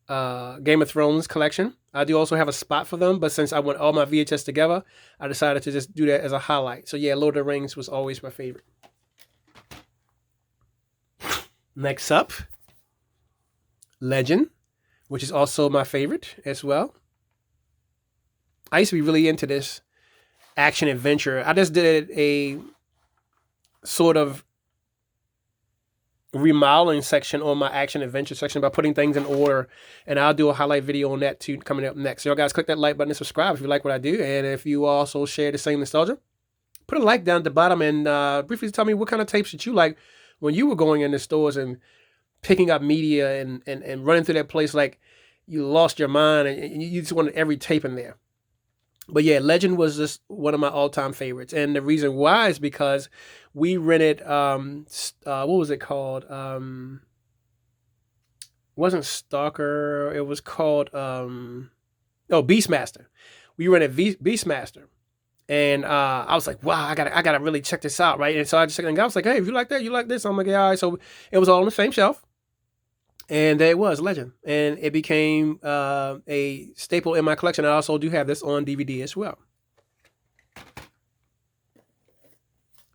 Game of Thrones collection. I do also have a spot for them, but since I want all my VHS together, I decided to just do that as a highlight. So yeah, Lord of the Rings was always my favorite. Next up, Legend, which is also my favorite as well. I used to be really into this action adventure. I just did a sort of remodeling section on my action adventure section by putting things in order, and I'll do a highlight video on that too coming up next. So y'all guys click that like button and subscribe if you like what I do, and if you also share the same nostalgia, put a like down at the bottom and briefly tell me what kind of tapes that you like when you were going in the stores and picking up media and running through that place like you lost your mind and you just wanted every tape in there. But yeah, Legend was just one of my all-time favorites. And the reason why is because we rented, what was it called? It wasn't Stalker. It was called, Beastmaster. We rented Beastmaster. And I was like, wow, I gotta really check this out, right? And so I just checked it, and I was like, hey, if you like that, you like this. I'm like, yeah, all right. So it was all on the same shelf, and there it was, Legend, and it became a staple in my collection. I also do have this on DVD as well.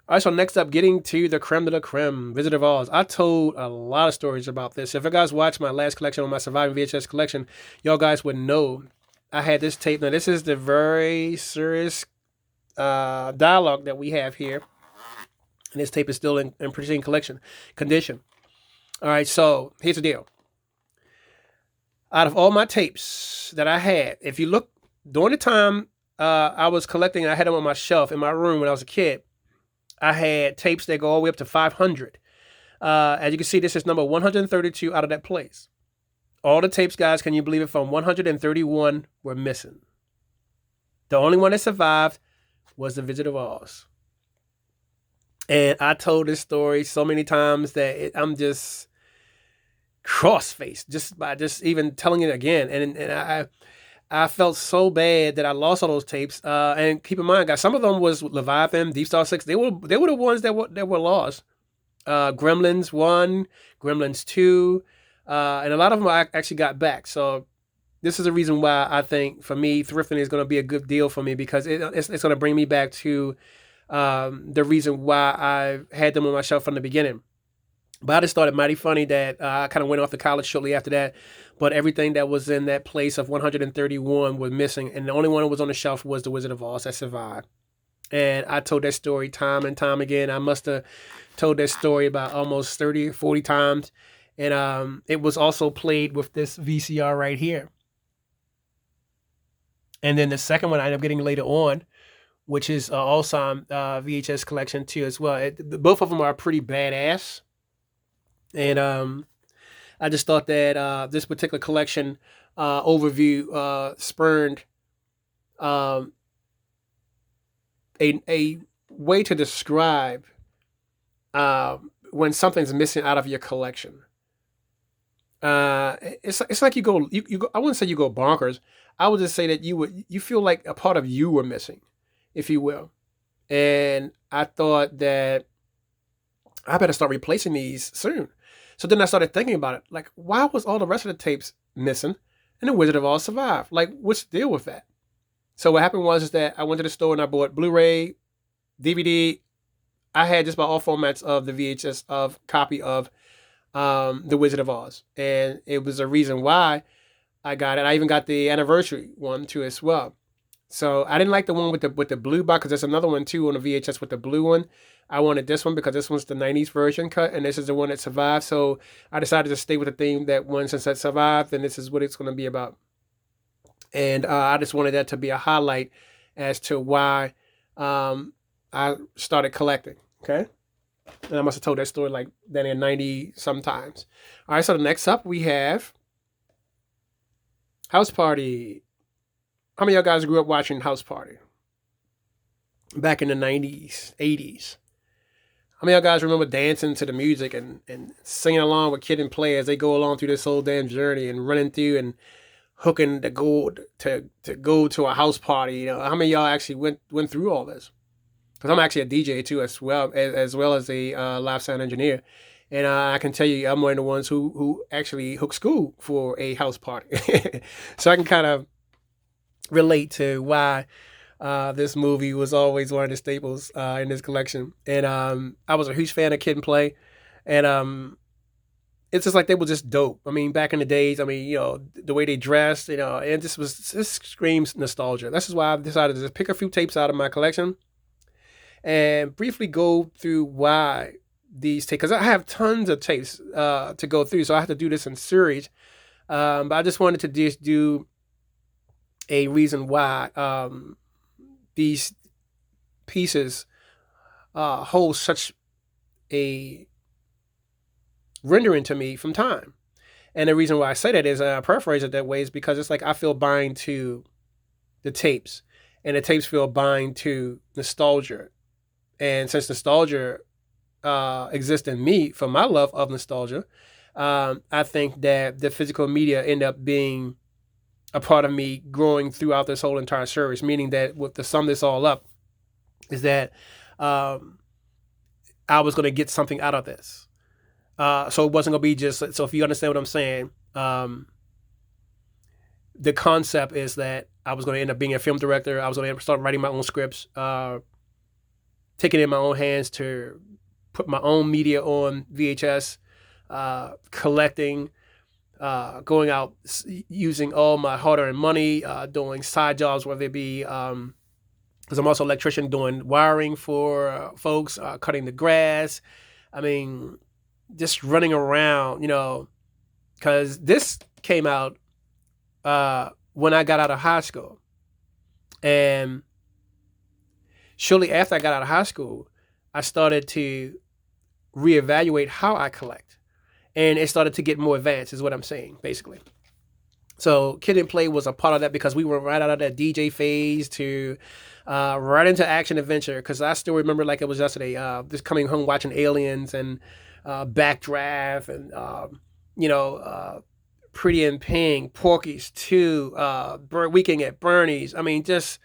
All right, so next up, getting to the creme de la creme, Wizard of Oz. I told a lot of stories about this. If you guys watched my last collection on my Surviving VHS collection, y'all guys would know I had this tape. Now, this is the very serious dialogue that we have here. And this tape is still in pristine condition. All right, so here's the deal. Out of all my tapes that I had, if you look, during the time I was collecting, I had them on my shelf in my room when I was a kid. I had tapes that go all the way up to 500. As you can see, this is number 132 out of that place. All the tapes, guys, can you believe it, from 131 were missing. The only one that survived was The Wizard of Oz. And I told this story so many times that I'm just cross-faced just by just even telling it again. And I felt so bad that I lost all those tapes. And keep in mind, guys, some of them was Leviathan, Deep Star 6. They were the ones that were lost. Gremlins 1, Gremlins 2, and a lot of them I actually got back. So this is the reason why I think, for me, thrifting is going to be a good deal for me, because it's going to bring me back to the reason why I had them on my shelf from the beginning. But I just thought it mighty funny that I kind of went off to college shortly after that. But everything that was in that place of 131 was missing. And the only one that was on the shelf was The Wizard of Oz that survived. And I told that story time and time again. I must have told that story about almost 30 or 40 times. And it was also played with this VCR right here. And then the second one I ended up getting later on, which is also VHS collection too as well. Both of them are pretty badass. And I just thought that this particular collection overview spurned a way to describe when something's missing out of your collection. It's like you go. I wouldn't say you go bonkers. I would just say that you feel like a part of you were missing, if you will. And I thought that I better start replacing these soon. So then I started thinking about it. Like, why was all the rest of the tapes missing and The Wizard of Oz survived? Like, what's the deal with that? So what happened was that I went to the store and I bought Blu-ray, DVD. I had just about all formats of the VHS copy of The Wizard of Oz. And it was a reason why I got it. I even got the anniversary one too as well. So I didn't like the one with the blue box, because there's another one too on the VHS with the blue one. I wanted this one because this one's the 90s version cut, and this is the one that survived. So I decided to stay with the theme that one, since that survived, and this is what it's going to be about. And I just wanted that to be a highlight as to why I started collecting. Okay. And I must have told that story like then in 90 sometimes. All right. So the next up we have House Party. How many of y'all guys grew up watching House Party back in the 90s, 80s? How many of y'all guys remember dancing to the music and singing along with Kid and Play as they go along through this whole damn journey and running through and hooking the gold to go to a house party? You know, how many of y'all actually went through all this? Because I'm actually a DJ too, as well as a live sound engineer. And I can tell you, I'm one of the ones who actually hooked school for a house party. So I can kind of relate to why this movie was always one of the staples in this collection. And I was a huge fan of Kid and Play. And it's just like they were just dope. I mean, back in the days, I mean, you know, the way they dressed, you know, and this screams nostalgia. This is why I've decided to just pick a few tapes out of my collection and briefly go through why these tapes, because I have tons of tapes to go through, so I have to do this in series. But I just wanted to just do a reason why these pieces hold such a rendering to me from time. And the reason why I say that is, I paraphrase it that way, is because it's like I feel bind to the tapes, and the tapes feel bind to nostalgia. And since nostalgia exists in me from my love of nostalgia, I think that the physical media end up being a part of me growing throughout this whole entire series, meaning that with to sum this all up, is that um, I was going to get something out of this. So it wasn't going to be just, so if you understand what I'm saying, the concept is that I was going to end up being a film director. I was going to start writing my own scripts, taking it in my own hands to put my own media on VHS, collecting, going out using all my hard-earned money, doing side jobs, whether it be because I'm also an electrician, doing wiring for folks, cutting the grass. I mean, just running around, because this came out when I got out of high school. And shortly after I got out of high school, I started to reevaluate how I collect. And it started to get more advanced, is what I'm saying, basically. So Kid and Play was a part of that because we were right out of that DJ phase to right into action adventure. Because I still remember like it was yesterday, just coming home watching Aliens and Backdraft and, Pretty in Pink, Porky's 2, Weekend at Bernie's. I mean, just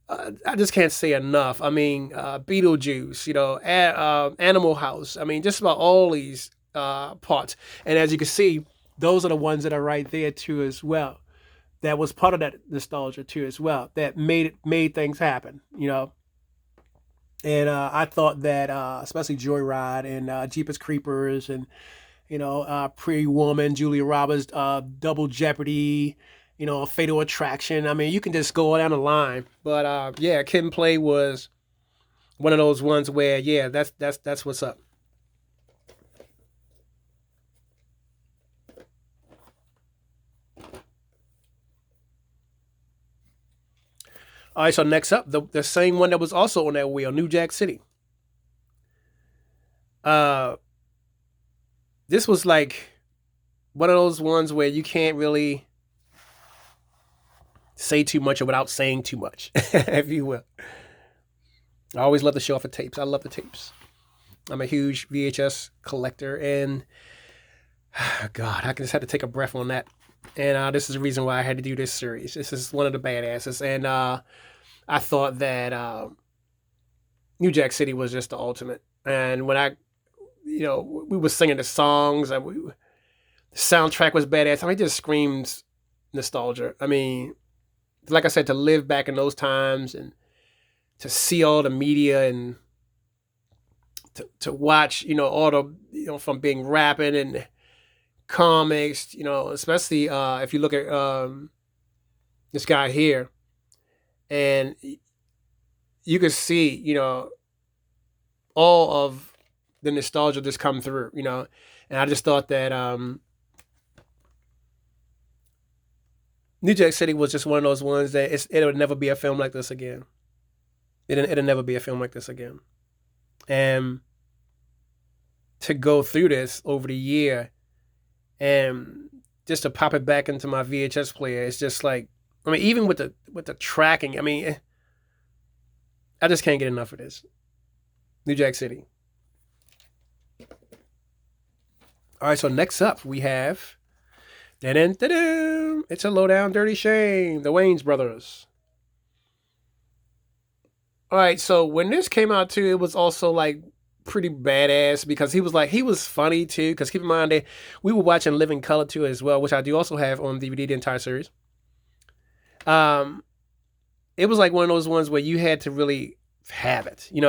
I just can't say enough. I mean, Beetlejuice, Animal House. I mean, just about all these parts. And as you can see, those are the ones that are right there too as well. That was part of that nostalgia too as well. That made things happen, And I thought that especially Joyride and Jeepers Creepers and Pretty Woman, Julia Roberts, Double Jeopardy, Fatal Attraction. I mean, you can just go down the line. But yeah, Kid and Play was one of those ones where that's what's up. All right, so next up, the same one that was also on that wheel, New Jack City. This was like one of those ones where you can't really say too much without saying too much, if you will. I always love to show off the tapes. I love the tapes. I'm a huge VHS collector, and God, I just had to take a breath on that. And this is the reason why I had to do this series. This is one of the badasses, and I thought that New Jack City was just the ultimate. And when we were singing the songs, and the soundtrack was badass. I mean, it just screams nostalgia. I mean, like I said, to live back in those times and to see all the media and to watch, all the, from being rapping and comics, especially if you look at this guy here, and you can see, all of the nostalgia just come through, and I just thought that New Jack City was just one of those ones that it'll never be a film like this again. It'll never be a film like this again. And to go through this over the year and just to pop it back into my VHS player, it's just like, I mean, even with the tracking, I mean, I just can't get enough of this. New Jack City. All right, so next up we have It's a Lowdown Dirty Shame, the Wayans Brothers. All right, so when this came out too, it was also like pretty badass because he was funny too. Because keep in mind we were watching Living Color too as well, which I do also have on DVD, the entire series. It was like one of those ones where you had to really have it. You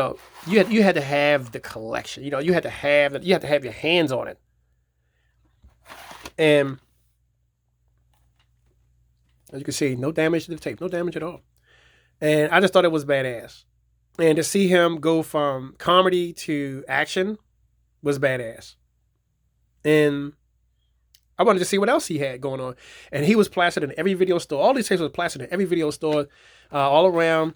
had to have the collection. You had to have your hands on it. And as you can see, no damage to the tape, no damage at all. And I just thought it was badass. And to see him go from comedy to action was badass. And I wanted to see what else he had going on. And he was plastered in every video store. All these tapes was plastered in every video store all around.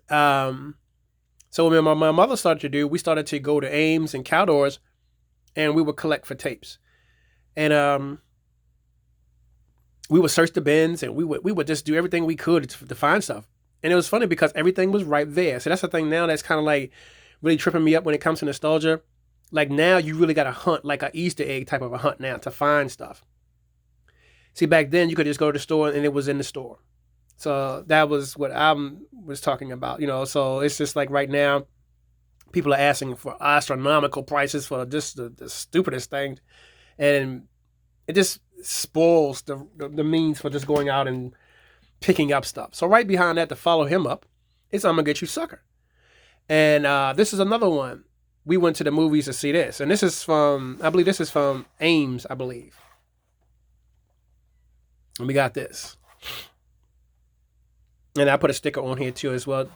So when my mother started to do, we started to go to Ames and Cowdoors, and we would collect for tapes. And we would search the bins, and we would just do everything we could to find stuff. And it was funny because everything was right there. So that's the thing now that's kind of like really tripping me up when it comes to nostalgia. Like now you really got to hunt, like an Easter egg type of a hunt now to find stuff. See, back then you could just go to the store and it was in the store. So that was what I was talking about, So it's just like right now, people are asking for astronomical prices for just the stupidest things, and it just spoils the means for just going out and picking up stuff. So right behind that, to follow him up, is I'm gonna get you sucker, and this is another one. We went to the movies to see this, and I believe this is from Ames, I believe, and we got this, and I put a sticker on here too as well.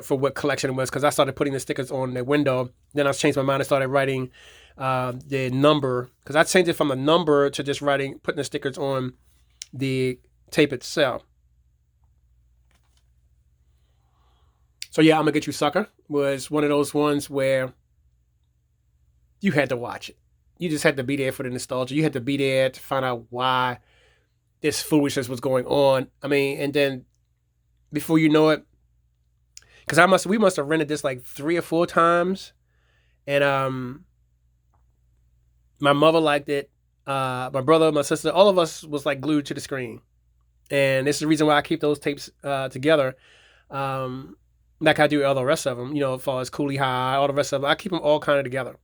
For what collection it was, because I started putting the stickers on the window. Then I changed my mind and started writing the number, because I changed it from the number to just putting the stickers on the tape itself. So yeah, I'm gonna get you sucker was one of those ones where you had to watch it. You just had to be there for the nostalgia. You had to be there to find out why this foolishness was going on. I mean, and then before you know it, because we must have rented this like 3 or 4 times, and my mother liked it, my brother, my sister, all of us was like glued to the screen, and this is the reason why I keep those tapes together, like I do all the rest of them. As far as Cooley High, all the rest of them, I keep them all kind of together,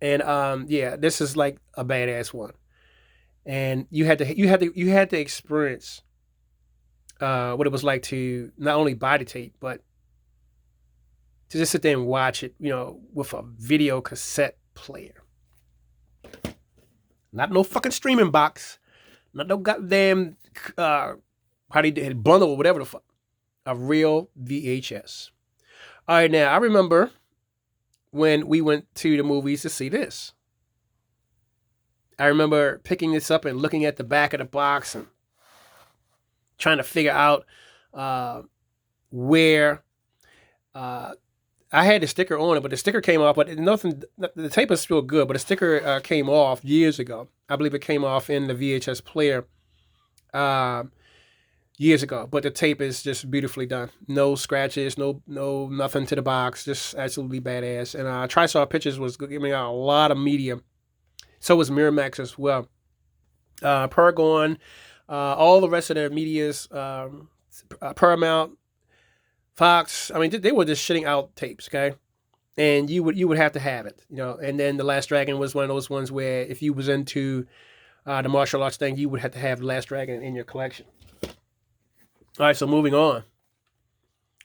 and yeah, this is like a badass one, and you had to experience what it was like to not only buy the tape, but to just sit there and watch it, with a video cassette player. Not no fucking streaming box. Not no goddamn, how they did, bundle or whatever the fuck. A real VHS. All right, now, I remember when we went to the movies to see this. I remember picking this up and looking at the back of the box and trying to figure out where I had the sticker on it, but the sticker came off. But nothing. The tape is still good, but the sticker came off years ago. I believe it came off in the VHS player years ago. But the tape is just beautifully done. No scratches, no nothing to the box. Just absolutely badass. And TriStar Pictures was giving out a lot of media. So was Miramax as well. Paragon, all the rest of their medias, Paramount, Fox. I mean, they were just shitting out tapes, okay? And you would have to have it, And then The Last Dragon was one of those ones where if you was into the martial arts thing, you would have to have The Last Dragon in your collection. All right, so moving on.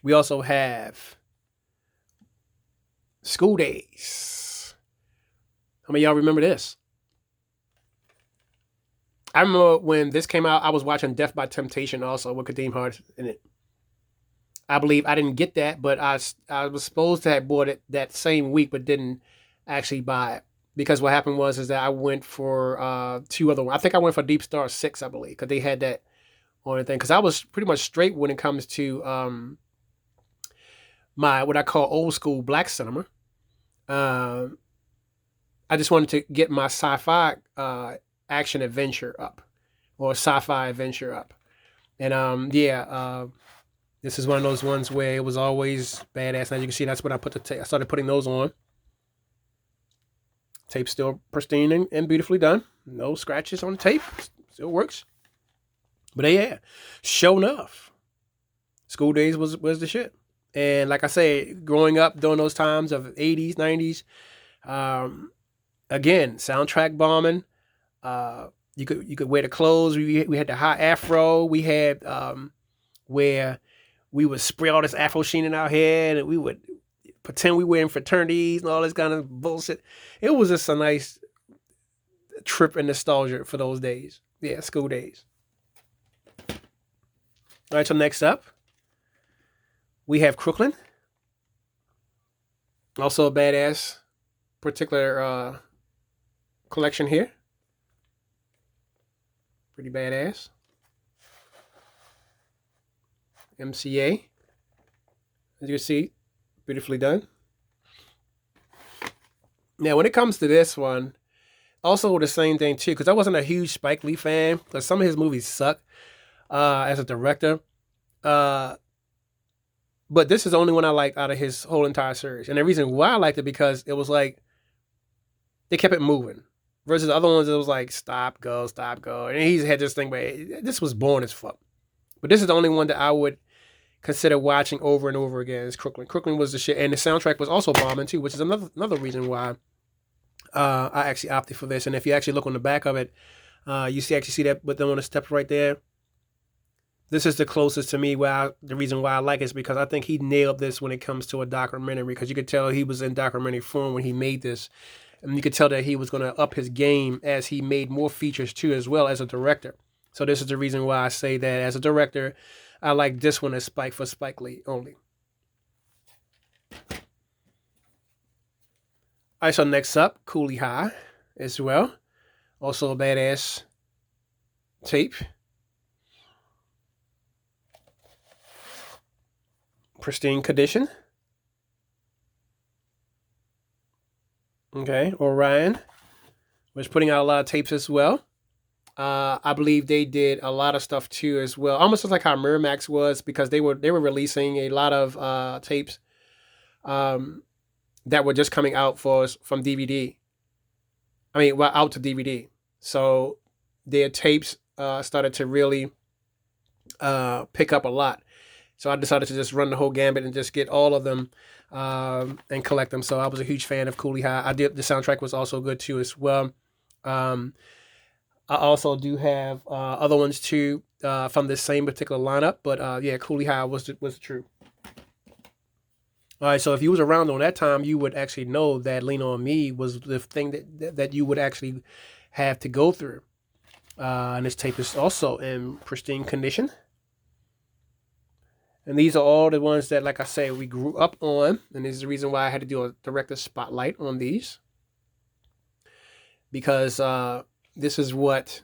We also have School Days. How many of y'all remember this? I remember when this came out, I was watching Death by Temptation also with Kadeem Hart in it. I believe I didn't get that, but I was supposed to have bought it that same week, but didn't actually buy it. Because what happened was that I went for 2 other ones. I think I went for Deep Star 6, I believe, because they had that on the thing. Because I was pretty much straight when it comes to my, what I call old school black cinema. I just wanted to get my sci-fi action adventure up, or sci-fi adventure up. And this is one of those ones where it was always badass. And as you can see, that's when I I started putting those on. Tape still pristine and beautifully done. No scratches on the tape. Still works. But yeah, sure enough, School Days was the shit. And like I say, growing up during those times of 80s, 90s, again, soundtrack bombing. You could wear the clothes. We had the high afro. We had where we would spray all this afro sheen in our head, and we would pretend we were in fraternities and all this kind of bullshit. It was just a nice trip in nostalgia for those days. Yeah, School Days. All right, so next up, we have Crooklyn. Also a badass particular collection here. Pretty badass. MCA. As you can see, beautifully done. Now, when it comes to this one, also the same thing too, because I wasn't a huge Spike Lee fan, because some of his movies suck as a director. But this is the only one I liked out of his whole entire series. And the reason why I liked it, because it was like, they kept it moving. versus the other ones it was like stop, go, stop, go. And he had this thing where this was boring as fuck. But this is the only one that I would consider watching over and over again. Is Crooklyn. Crooklyn was the shit, and the soundtrack was also bombing too, which is another reason why I actually opted for this. And if you actually look on the back of it, you actually see that with them on the steps right there. This is the closest to me. The reason why I like it is because I think he nailed this when it comes to a documentary, because you could tell he was in documentary form when he made this. And you could tell that he was going to up his game as he made more features too, as well as a director. So this is the reason why I say that as a director, I like this one as Spike Lee only. All right, so next up, Coolie High as well. Also a badass tape. Pristine condition. Okay, Orion was putting out a lot of tapes as well. I believe they did a lot of stuff too as well, almost like how Miramax was, because they were releasing a lot of tapes that were just coming out for us from DVD. I mean, well, out to DVD. So their tapes started to really pick up a lot. So I decided to just run the whole gambit and just get all of them and collect them. So I was a huge fan of Coolie High. The soundtrack was also good too as well. I also do have other ones too from this same particular lineup, but yeah, Coolie High was true. All right, so if you was around on that time, you would actually know that Lean On Me was the thing that you would actually have to go through. And this tape is also in pristine condition. And these are all the ones that, like I say, we grew up on. And this is the reason why I had to do a director spotlight on these. Because this is what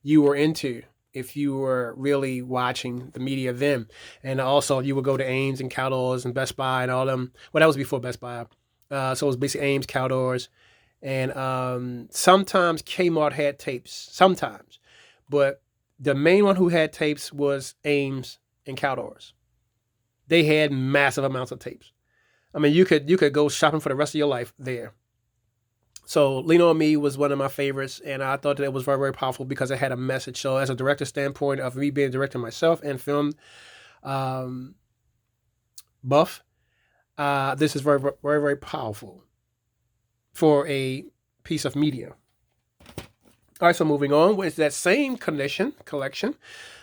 you were into if you were really watching the media then. And also, you would go to Ames and Cowdoors and Best Buy and all them. Well, that was before Best Buy. So it was basically Ames, Cowdoors. And sometimes Kmart had tapes. Sometimes. But the main one who had tapes was Ames and Cowdoors. They had massive amounts of tapes. I mean, you could go shopping for the rest of your life there. So Lean On Me was one of my favorites, and I thought that it was very, very powerful because it had a message. So as a director standpoint of me being a director myself and film buff, this is very, very, very powerful for a piece of media. All right, so moving on with that same collection,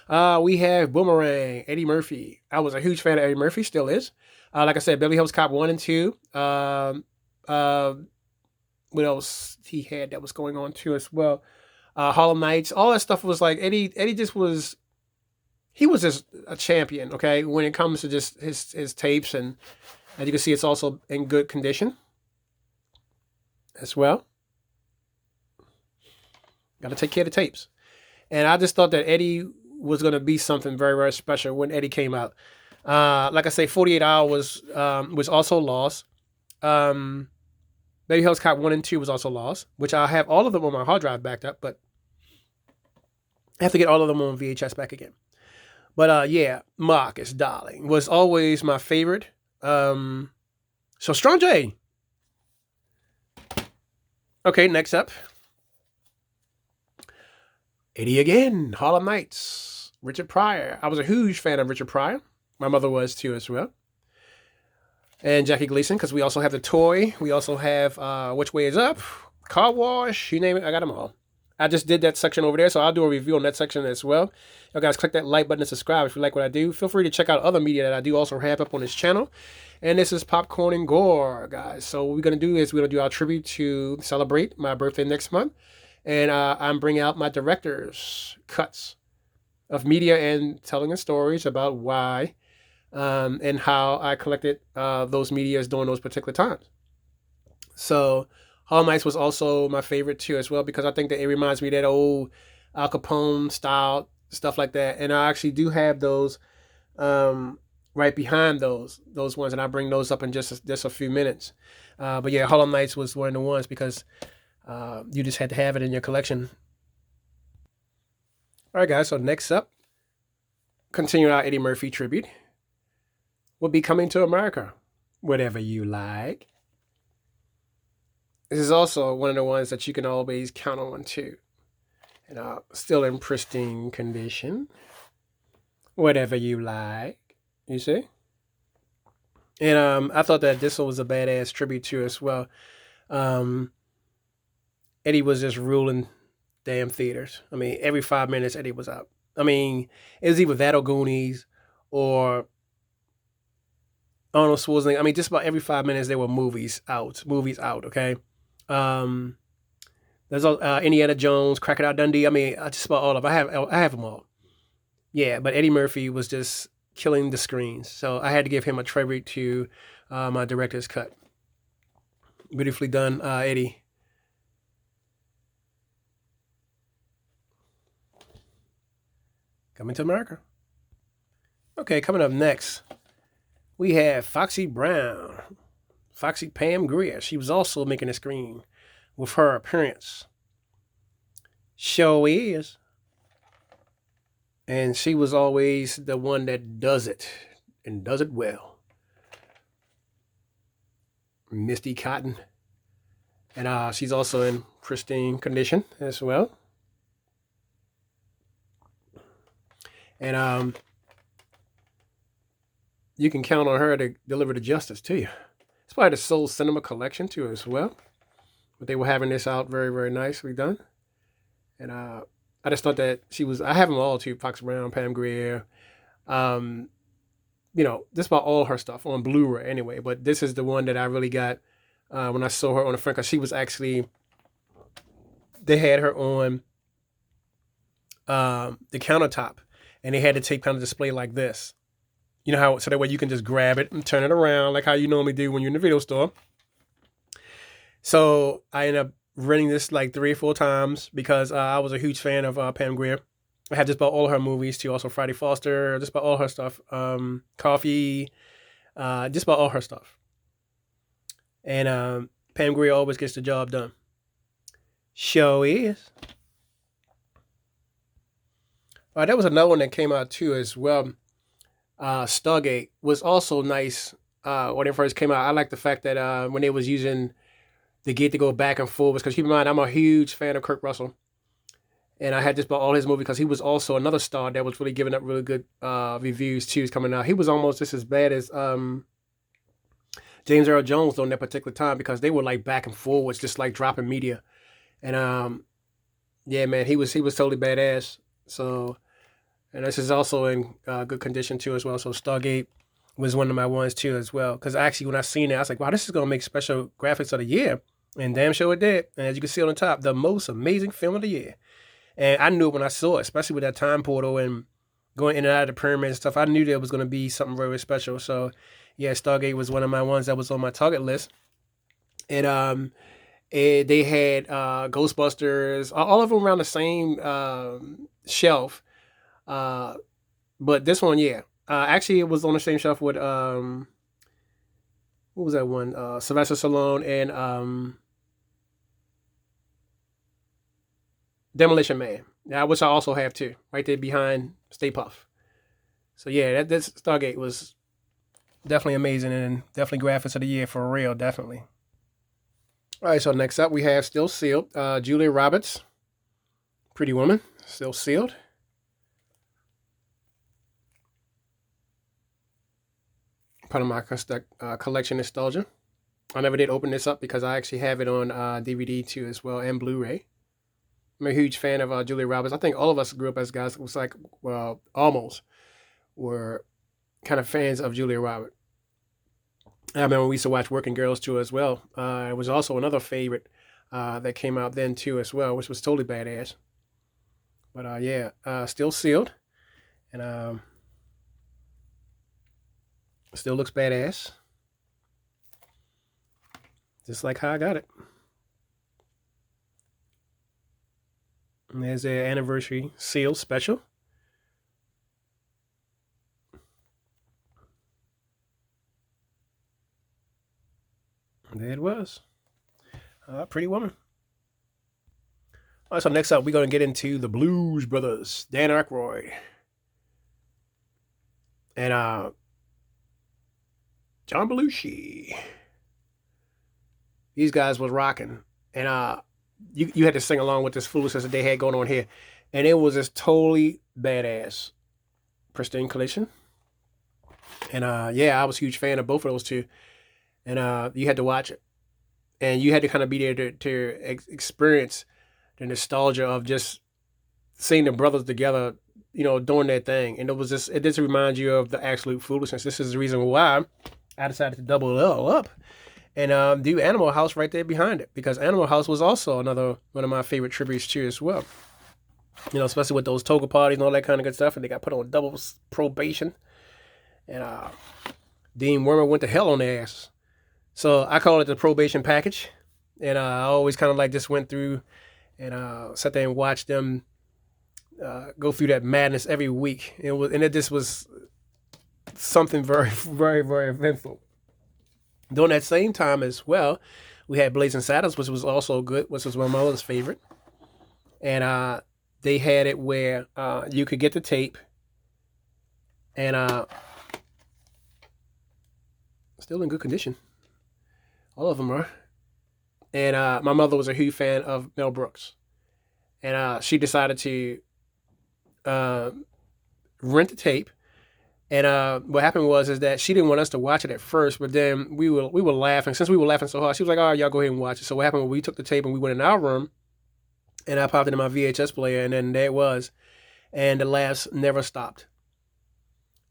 we have Boomerang, Eddie Murphy. I was a huge fan of Eddie Murphy, still is. Like I said, Beverly Hills Cop 1 and 2. What else he had that was going on too as well? Harlem Nights, all that stuff was like Eddie just was, he was just a champion, okay, when it comes to just his tapes, and as you can see, it's also in good condition as well. Got to take care of the tapes. And I just thought that Eddie was going to be something very, very special when Eddie came out. Like I say, 48 Hours was also lost. Beverly Hills Cop 1 and 2 was also lost, which I have all of them on my hard drive backed up, but I have to get all of them on VHS back again. But yeah, Marcus Darling was always my favorite. So Strong J. Okay, next up. Eddie again, Harlem Nights, Richard Pryor. I was a huge fan of Richard Pryor. My mother was too as well. And Jackie Gleason, because we also have The Toy. We also have Which Way Is Up, Car Wash, you name it, I got them all. I just did that section over there, so I'll do a review on that section as well. You guys, click that like button and subscribe if you like what I do. Feel free to check out other media that I do also have up on this channel. And this is Popcorn and Gore, guys. So what we're going to do is we're going to do our tribute to celebrate my birthday next month. And I'm bringing out my director's cuts of media and telling the stories about why and how I collected those medias during those particular times. So Harlem Nights was also my favorite too as well, because I think that it reminds me of that old Al Capone style, stuff like that. And I actually do have those right behind those ones, and I'll bring those up in just a few minutes. But yeah, Harlem Nights was one of the ones because you just had to have it in your collection. All right, guys, so next up, continuing our Eddie Murphy tribute, will be Coming to America, Whatever You Like. This is also one of the ones that you can always count on too. And still in pristine condition. Whatever you like, you see? And I thought that this one was a badass tribute to as well. Um, Eddie was just ruling damn theaters. I mean, every 5 minutes Eddie was out. I mean, it was either that or Goonies or Arnold Schwarzenegger. I mean, just about every 5 minutes there were movies out. Movies out. Okay. Um, there's Indiana Jones, Crocodile Dundee. I mean, just about all of them. I have them all. Yeah, but Eddie Murphy was just killing the screens. So I had to give him a tribute to my director's cut. Beautifully done, Eddie. Coming to America. Okay, coming up next, we have Foxy Brown. Foxy Pam Grier. She was also making a screen with her appearance. Show is. And she was always the one that does it and does it well. Misty Cotton. And she's also in pristine condition as well. And you can count on her to deliver the justice to you. It's probably the Soul Cinema collection too as well. But they were having this out very, very nicely done. And I just thought that she was. I have them all too. Fox Brown, Pam Grier. Just about all her stuff on Blu-ray anyway. But this is the one that I really got when I saw her on the front, because she was actually. They had her on the countertop, and they had the tape kind of display like this. You know how, so that way you can just grab it and turn it around like how you normally do when you're in the video store. So I ended up renting this like 3 or 4 times because I was a huge fan of Pam Grier. I had just about all of her movies too, also Friday Foster, just about all her stuff. Coffee, just about all her stuff. And Pam Grier always gets the job done. Show is. That was another one that came out too as well. Stargate was also nice when it first came out. I like the fact that when they was using the gate to go back and forth, because keep in mind I'm a huge fan of Kurt Russell, and I had just bought all his movies because he was also another star that was really giving up really good reviews too. Was coming out. He was almost just as bad as James Earl Jones on that particular time, because they were like back and forwards, just like dropping media. And yeah, man, he was totally badass. So. And this is also in good condition too as well. So Stargate was one of my ones too as well. Because actually when I seen it, I was like, wow, this is going to make special graphics of the year. And damn sure it did. And as you can see on the top, the most amazing film of the year. And I knew it when I saw it, especially with that time portal and going in and out of the pyramid and stuff. I knew there was going to be something very special. So yeah, Stargate was one of my ones that was on my target list. And they had Ghostbusters, all of them around the same shelf. But this one, yeah. Actually, it was on the same shelf with what was that one? Sylvester Stallone and Demolition Man. Yeah, which I also have too, right there behind Stay Puft. So yeah, that Stargate was definitely amazing, and definitely graphics of the year for real, definitely. All right, so next up we have Still Sealed, Julia Roberts, Pretty Woman, Still Sealed. Part of my collection nostalgia. I never did open this up because I actually have it on DVD too as well, and Blu-ray. I'm a huge fan of Julia Roberts. I think all of us grew up as guys. It was like, well, almost were kind of fans of Julia Roberts. I remember we used to watch Working Girls too as well. It was also another favorite that came out then too as well, which was totally badass. But yeah, Still Sealed, and still looks badass. Just like how I got it. And there's their anniversary seal special. And there it was. Pretty Woman. All right, so next up, we're going to get into the Blues Brothers, Dan Aykroyd. And John Belushi. these guys was rocking, and you had to sing along with this foolishness that they had going on here, and it was just totally badass, pristine collection. And yeah, I was a huge fan of both of those two, and you had to watch it, and you had to kind of be there to experience the nostalgia of just seeing the brothers together, doing that thing. And it just reminds you of the absolute foolishness. This is the reason why I decided to double it all up and do Animal House right there behind it, because Animal House was also another one of my favorite tributes too as well. Especially with those toga parties and all that kind of good stuff, and they got put on double probation, and Dean Wormer went to hell on their asses. So I call it the probation package, and I always kind of like just went through and sat there and watched them go through that madness every week. It just was something very, very, very eventful. During that same time as well, we had Blazing Saddles, which was also good, which was one of my mother's favorite. And they had it where you could get the tape, and still in good condition. All of them are. And my mother was a huge fan of Mel Brooks, and she decided to rent the tape. And what happened is that she didn't want us to watch it at first, but then we were laughing. Since we were laughing so hard, she was like, "All right, y'all go ahead and watch it." So what happened was we took the tape and we went in our room, and I popped it in my VHS player, and then there it was, and the laughs never stopped.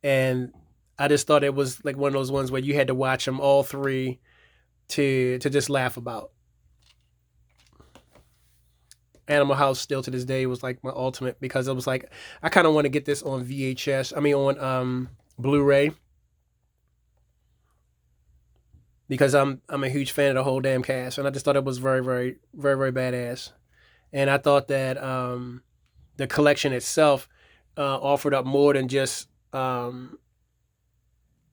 And I just thought it was like one of those ones where you had to watch them all three to just laugh about. Animal House still to this day was like my ultimate, because it was like I kind of want to get this on VHS. I mean on Blu-ray, because I'm a huge fan of the whole damn cast, and I just thought it was very, very, very, very badass. And I thought that the collection itself offered up more than just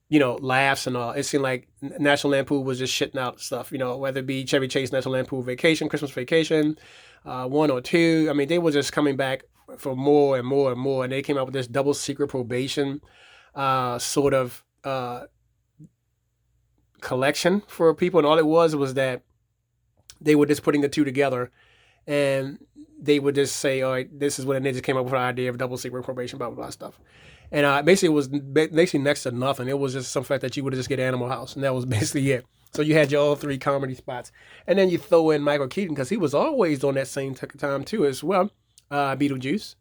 laughs and all. It seemed like National Lampoon was just shitting out stuff, whether it be Chevy Chase National Lampoon Vacation, Christmas Vacation, 1 or 2. I mean, they were just coming back for more and more and more, and they came out with this double secret probation sort of collection for people, and all it was that they were just putting the two together, and they would just say, "All right, this is what," and they just came up with the idea of double secret probation, blah blah blah stuff. And basically, it was basically next to nothing. It was just some fact that you would just get Animal House, and that was basically it. So you had your all three comedy spots, and then you throw in Michael Keaton, because he was always on that same time too as well. Beetlejuice,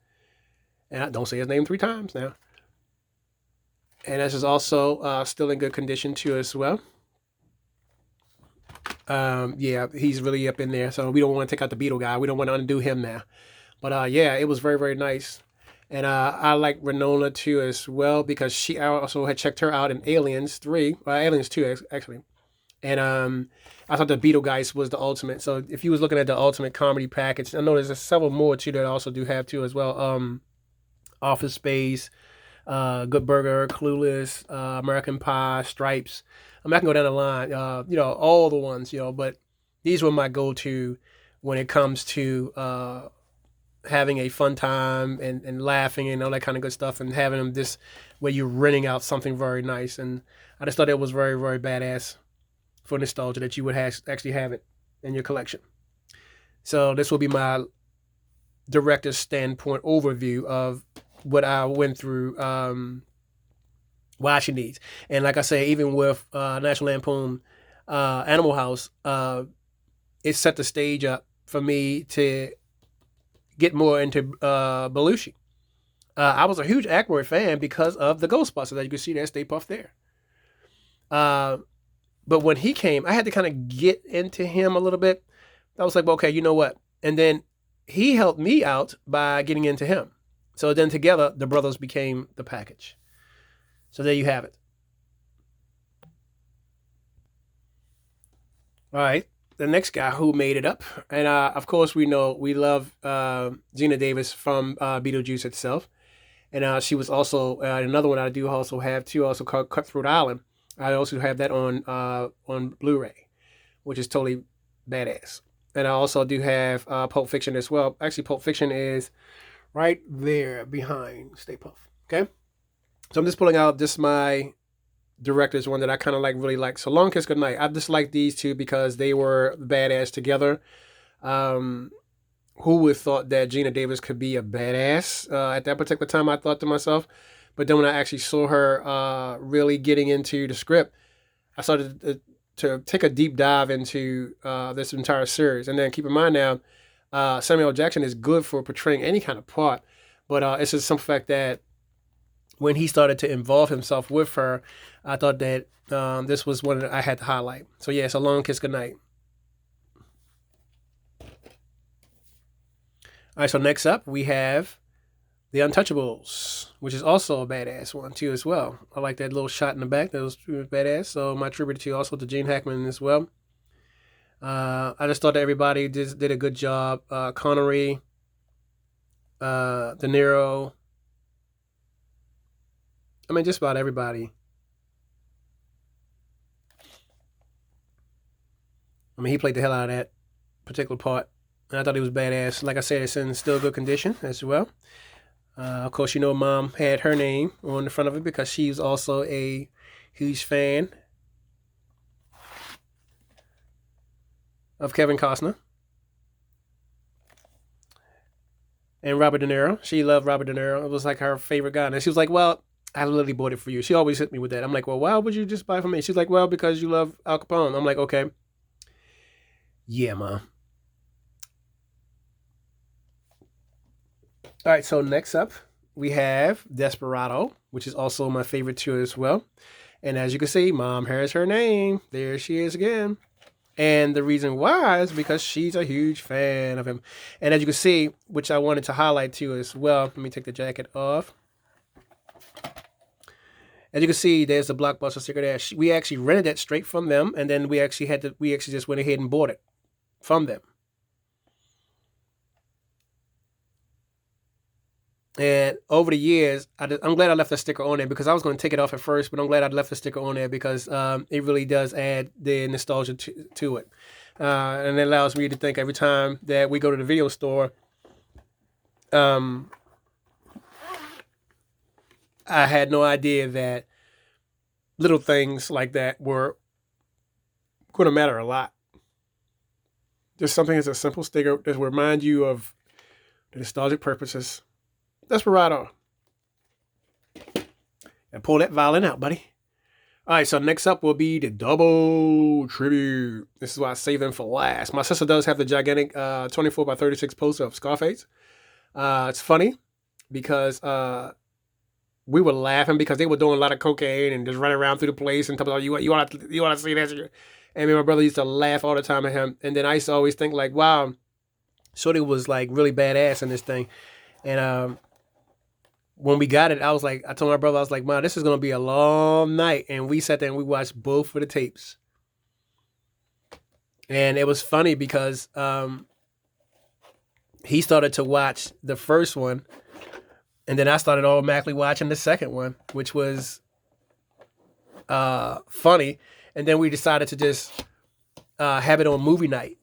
and I don't say his name 3 times now. And this is also still in good condition too as well. Yeah, he's really up in there, so we don't want to take out the Beetle guy. We don't want to undo him now. But yeah, it was very, very nice. And I like Winona too as well, because I also had checked her out in Aliens 3, Aliens 2 actually. And I thought the Beetlegeist was the ultimate. So if you was looking at the ultimate comedy package, I know there's several more too that I also do have too as well. Office Space, Good Burger, Clueless, American Pie, Stripes. I mean, I can go down the line, all the ones, but these were my go-to when it comes to having a fun time and laughing and all that kind of good stuff, and having them this where you're renting out something very nice. And I just thought it was very, very badass for nostalgia that you would actually have it in your collection. So this will be my director's standpoint overview of what I went through watching these. And like I say, even with National Lampoon Animal House, it set the stage up for me to get more into Belushi. I was a huge Aykroyd fan because of the Ghostbusters that you can see there, Stay Puft there. But when he came, I had to kind of get into him a little bit. I was like, well, okay, you know what? And then he helped me out by getting into him. So then together, the brothers became the package. So there you have it. All right. The next guy who made it up. And of course, we love Gina Davis from Beetlejuice itself. And she was also another one I do also have too, also called Cutthroat Island. I also have that on Blu-ray, which is totally badass. And I also do have Pulp Fiction as well. Actually, Pulp Fiction is right there behind Stay Puft. Okay? So I'm just pulling out just my directors one that I kind of really like. So Long Kiss Goodnight. I just like these two because they were badass together. Who would have thought that Gina Davis could be a badass at that particular time? I thought to myself, but then when I actually saw her really getting into the script, I started to take a deep dive into this entire series. And then keep in mind now, Samuel L. Jackson is good for portraying any kind of part, but it's just some fact that when he started to involve himself with her, I thought that this was one that I had to highlight. So yeah, it's A Long Kiss Goodnight. All right, so next up we have The Untouchables, which is also a badass one too as well. I like that little shot in the back. That was badass. So my tribute to also to Gene Hackman as well. I just thought that everybody did a good job. Connery, De Niro. I mean, just about everybody. I mean, he played the hell out of that particular part. And I thought he was badass. Like I said, it's in still good condition as well. Of course, Mom had her name on the front of it because she's also a huge fan of Kevin Costner. And Robert De Niro. She loved Robert De Niro. It was like her favorite guy. And she was like, well, I literally bought it for you. She always hit me with that. I'm like, well, why would you just buy it for me? She's like, well, because you love Al Capone. I'm like, okay. Yeah, Mom. All right, so next up, we have Desperado, which is also my favorite too as well. And as you can see, Mom has her name. There she is again. And the reason why is because she's a huge fan of him. And as you can see, which I wanted to highlight too as well. Let me take the jacket off. As you can see, there's the Blockbuster sticker there. We actually rented that straight from them, and then we actually just went ahead and bought it from them. And over the years, I'm glad I left the sticker on there because I was going to take it off at first, but I'm glad I left the sticker on there because it really does add the nostalgia to it. And it allows me to think every time that we go to the video store, I had no idea that little things like that were going to matter a lot. Just something that's a simple sticker that will remind you of the nostalgic purposes. Desperado. And pull that violin out, buddy. All right, so next up will be the double tribute. This is why I saved them for last. My sister does have the gigantic 24 by 36 poster of Scarface. It's funny because we were laughing because they were doing a lot of cocaine and just running around through the place and talking about you want to see this. And me and my brother used to laugh all the time at him. And then I used to always think like, wow, Shorty was like really badass in this thing. And when we got it, I told my brother, I was like, wow, this is going to be a long night. And we sat there and we watched both of the tapes. And it was funny because he started to watch the first one. And then I started automatically watching the second one, which was funny. And then we decided to just have it on movie night.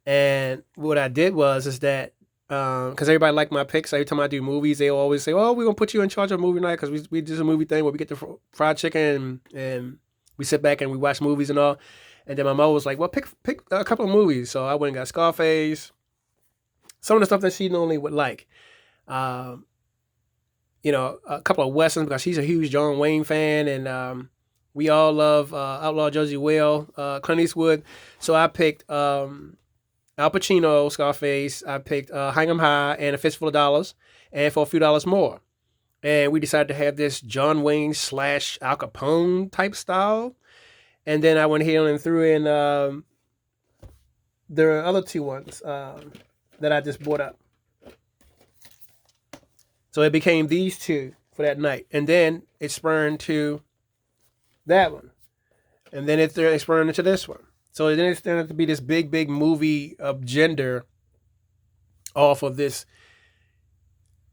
And what I did is that, because everybody liked my picks. Every time I do movies, they always say, "Oh, we're gonna put you in charge of movie night because we did a movie thing where we get the fried chicken and we sit back and we watch movies and all." And then my mom was like, "Well, pick a couple of movies." So I went and got Scarface, some of the stuff that she normally would like, a couple of westerns because she's a huge John Wayne fan, and we all love Outlaw Josie Whale, Clint Eastwood. So I picked Al Pacino, Scarface. I picked Hang 'em High and A Fistful of Dollars, and For a Few Dollars More. And we decided to have this John Wayne / Al Capone type style. And then I went here and threw in there are other two ones that I just bought up. So it became these two for that night. And then it spurned to that one. And then it spurned into this one. So then it turned out to be this big movie of gender off of this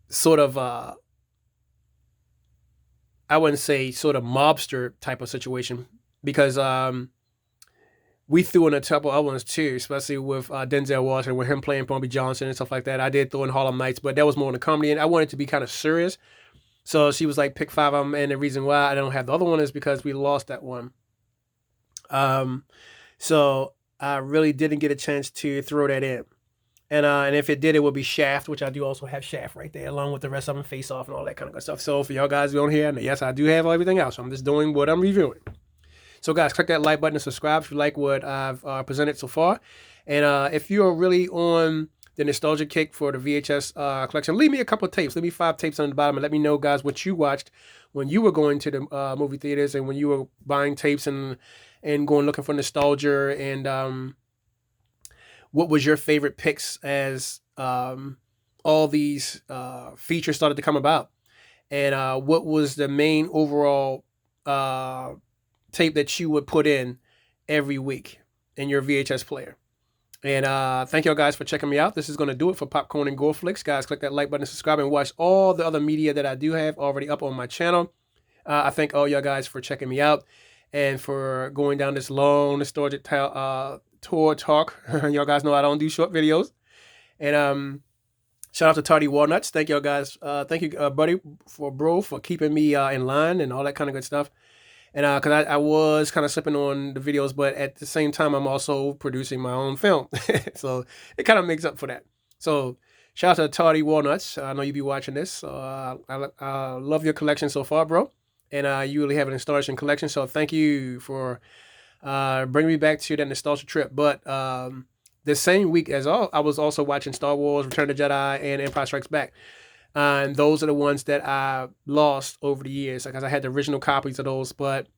sort of, I wouldn't say sort of mobster type of situation because we threw in a couple other ones too, especially with Denzel Washington, with him playing Bobby Johnson and stuff like that. I did throw in Harlem Nights, but that was more in the comedy, and I wanted it to be kind of serious. So she was like, pick 5 of them. And the reason why I don't have the other one is because we lost that one. So I really didn't get a chance to throw that in. And if it did, it would be Shaft, which I do also have Shaft right there, along with the rest of them, Face Off and all that kind of good stuff. So for y'all guys who don't hear, yes, I do have everything else. I'm just doing what I'm reviewing. So guys, click that like button and subscribe if you like what I've presented so far. And if you're really on the nostalgia kick for the VHS collection, leave me a couple of tapes. Leave me 5 tapes on the bottom and let me know, guys, what you watched when you were going to the movie theaters and when you were buying tapes and going looking for nostalgia, and what was your favorite picks as all these features started to come about, and what was the main overall tape that you would put in every week in your VHS player. And thank y'all guys for checking me out. This is going to do it for Popcorn and Gore Flicks. Guys, click that like button, subscribe, and watch all the other media that I do have already up on my channel. I thank all y'all guys for checking me out and for going down this long nostalgic tour talk. Y'all guys know I don't do short videos. And shout out to Tardy Walnuts. Thank y'all guys. Thank you, buddy, for keeping me in line and all that kind of good stuff. And because I was kind of slipping on the videos, but at the same time, I'm also producing my own film. So it kind of makes up for that. So shout out to Tardy Walnuts. I know you be watching this. So I love your collection so far, bro. And you really have an astonishing collection. So thank you for bringing me back to that nostalgia trip. But the same week as I was also watching Star Wars, Return of the Jedi, and Empire Strikes Back. And those are the ones that I lost over the years because I had the original copies of those. But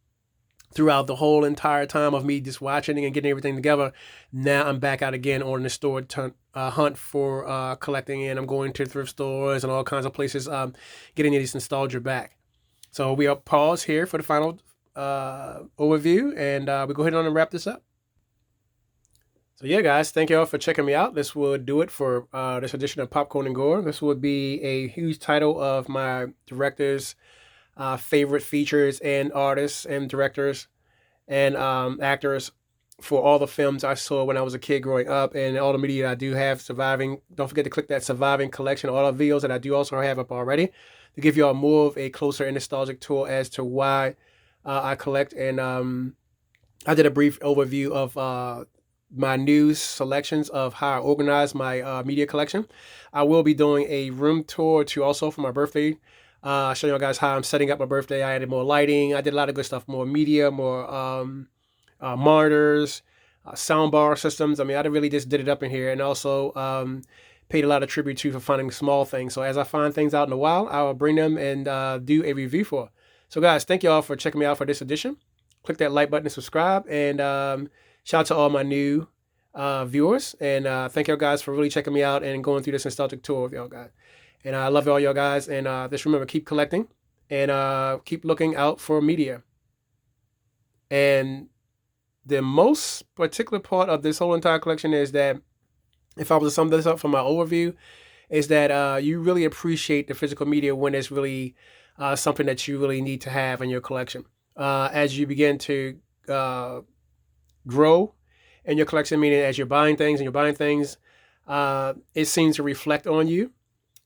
throughout the whole entire time of me just watching and getting everything together, now I'm back out again on the store hunt for collecting. And I'm going to thrift stores and all kinds of places getting this nostalgia back. So we are paused here for the final overview. And we go ahead on and wrap this up. So yeah, guys, thank you all for checking me out. This will do it for this edition of Popcorn and Gore. This would be a huge title of my directors' favorite features and artists and directors and actors for all the films I saw when I was a kid growing up and all the media I do have surviving. Don't forget to click that surviving collection, all the videos that I do also have up already to give you all more of a closer and nostalgic tour as to why I collect. And I did a brief overview of my news selections of how I organize my media collection. I will be doing a room tour too also for my birthday. Showing you guys how I'm setting up my birthday. I added more lighting. I did a lot of good stuff, more media, more monitors, soundbar systems. I mean, I really just did it up in here, and also paid a lot of tribute to for finding small things. So as I find things out in a while, I will bring them and do a review for. So guys, thank you all for checking me out for this edition. Click that like button and subscribe, and shout out to all my new viewers, and thank y'all guys for really checking me out and going through this nostalgic tour with y'all guys. And I love all y'all guys, and just remember, keep collecting and keep looking out for media. And the most particular part of this whole entire collection is that, if I was to sum this up from my overview, is that you really appreciate the physical media when it's really something that you really need to have in your collection. As you begin to grow in your collection, meaning as you're buying things, it seems to reflect on you.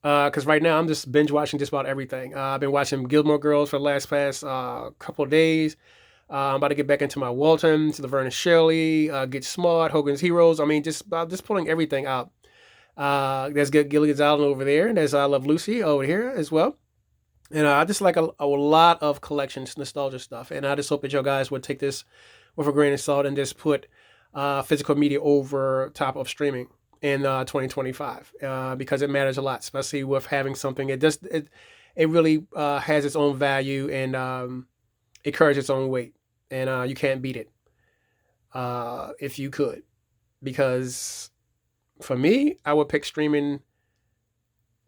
Because right now I'm just binge watching just about everything. I've been watching Gilmore Girls for the past couple of days. I'm about to get back into my Waltons, Laverne and Shirley, Get Smart, Hogan's Heroes. I mean, just pulling everything out. There's Gilligan's Island over there, and there's I Love Lucy over here as well. And I just like a lot of collections, nostalgia stuff. And I just hope that you guys would take this with a grain of salt and just put physical media over top of streaming in 2025 because it matters a lot, especially with having something. It really has its own value, and it carries its own weight, and you can't beat it if you could. Because for me, I would pick streaming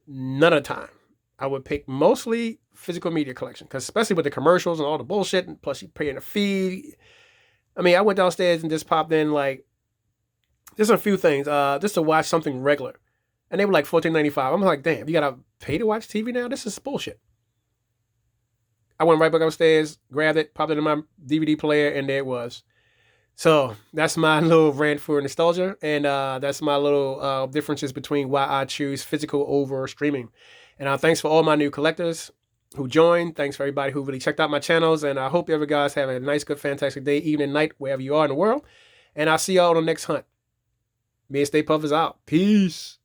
none of the time. I would pick mostly physical media collection, because especially with the commercials and all the bullshit, and plus you paying a fee. I mean, I went downstairs and just popped in like just a few things, just to watch something regular, and they were like $14.95. I'm like, damn, you gotta pay to watch TV now? This is bullshit. I went right back upstairs, grabbed it, popped it in my DVD player, and there it was. So that's my little rant for nostalgia, and that's my little differences between why I choose physical over streaming. And thanks for all my new collectors. who joined. Thanks for everybody who really checked out my channels. And I hope you guys have a nice, good, fantastic day, evening, night, wherever you are in the world. And I'll see y'all on the next hunt. Me and Stay Puff is out. Peace.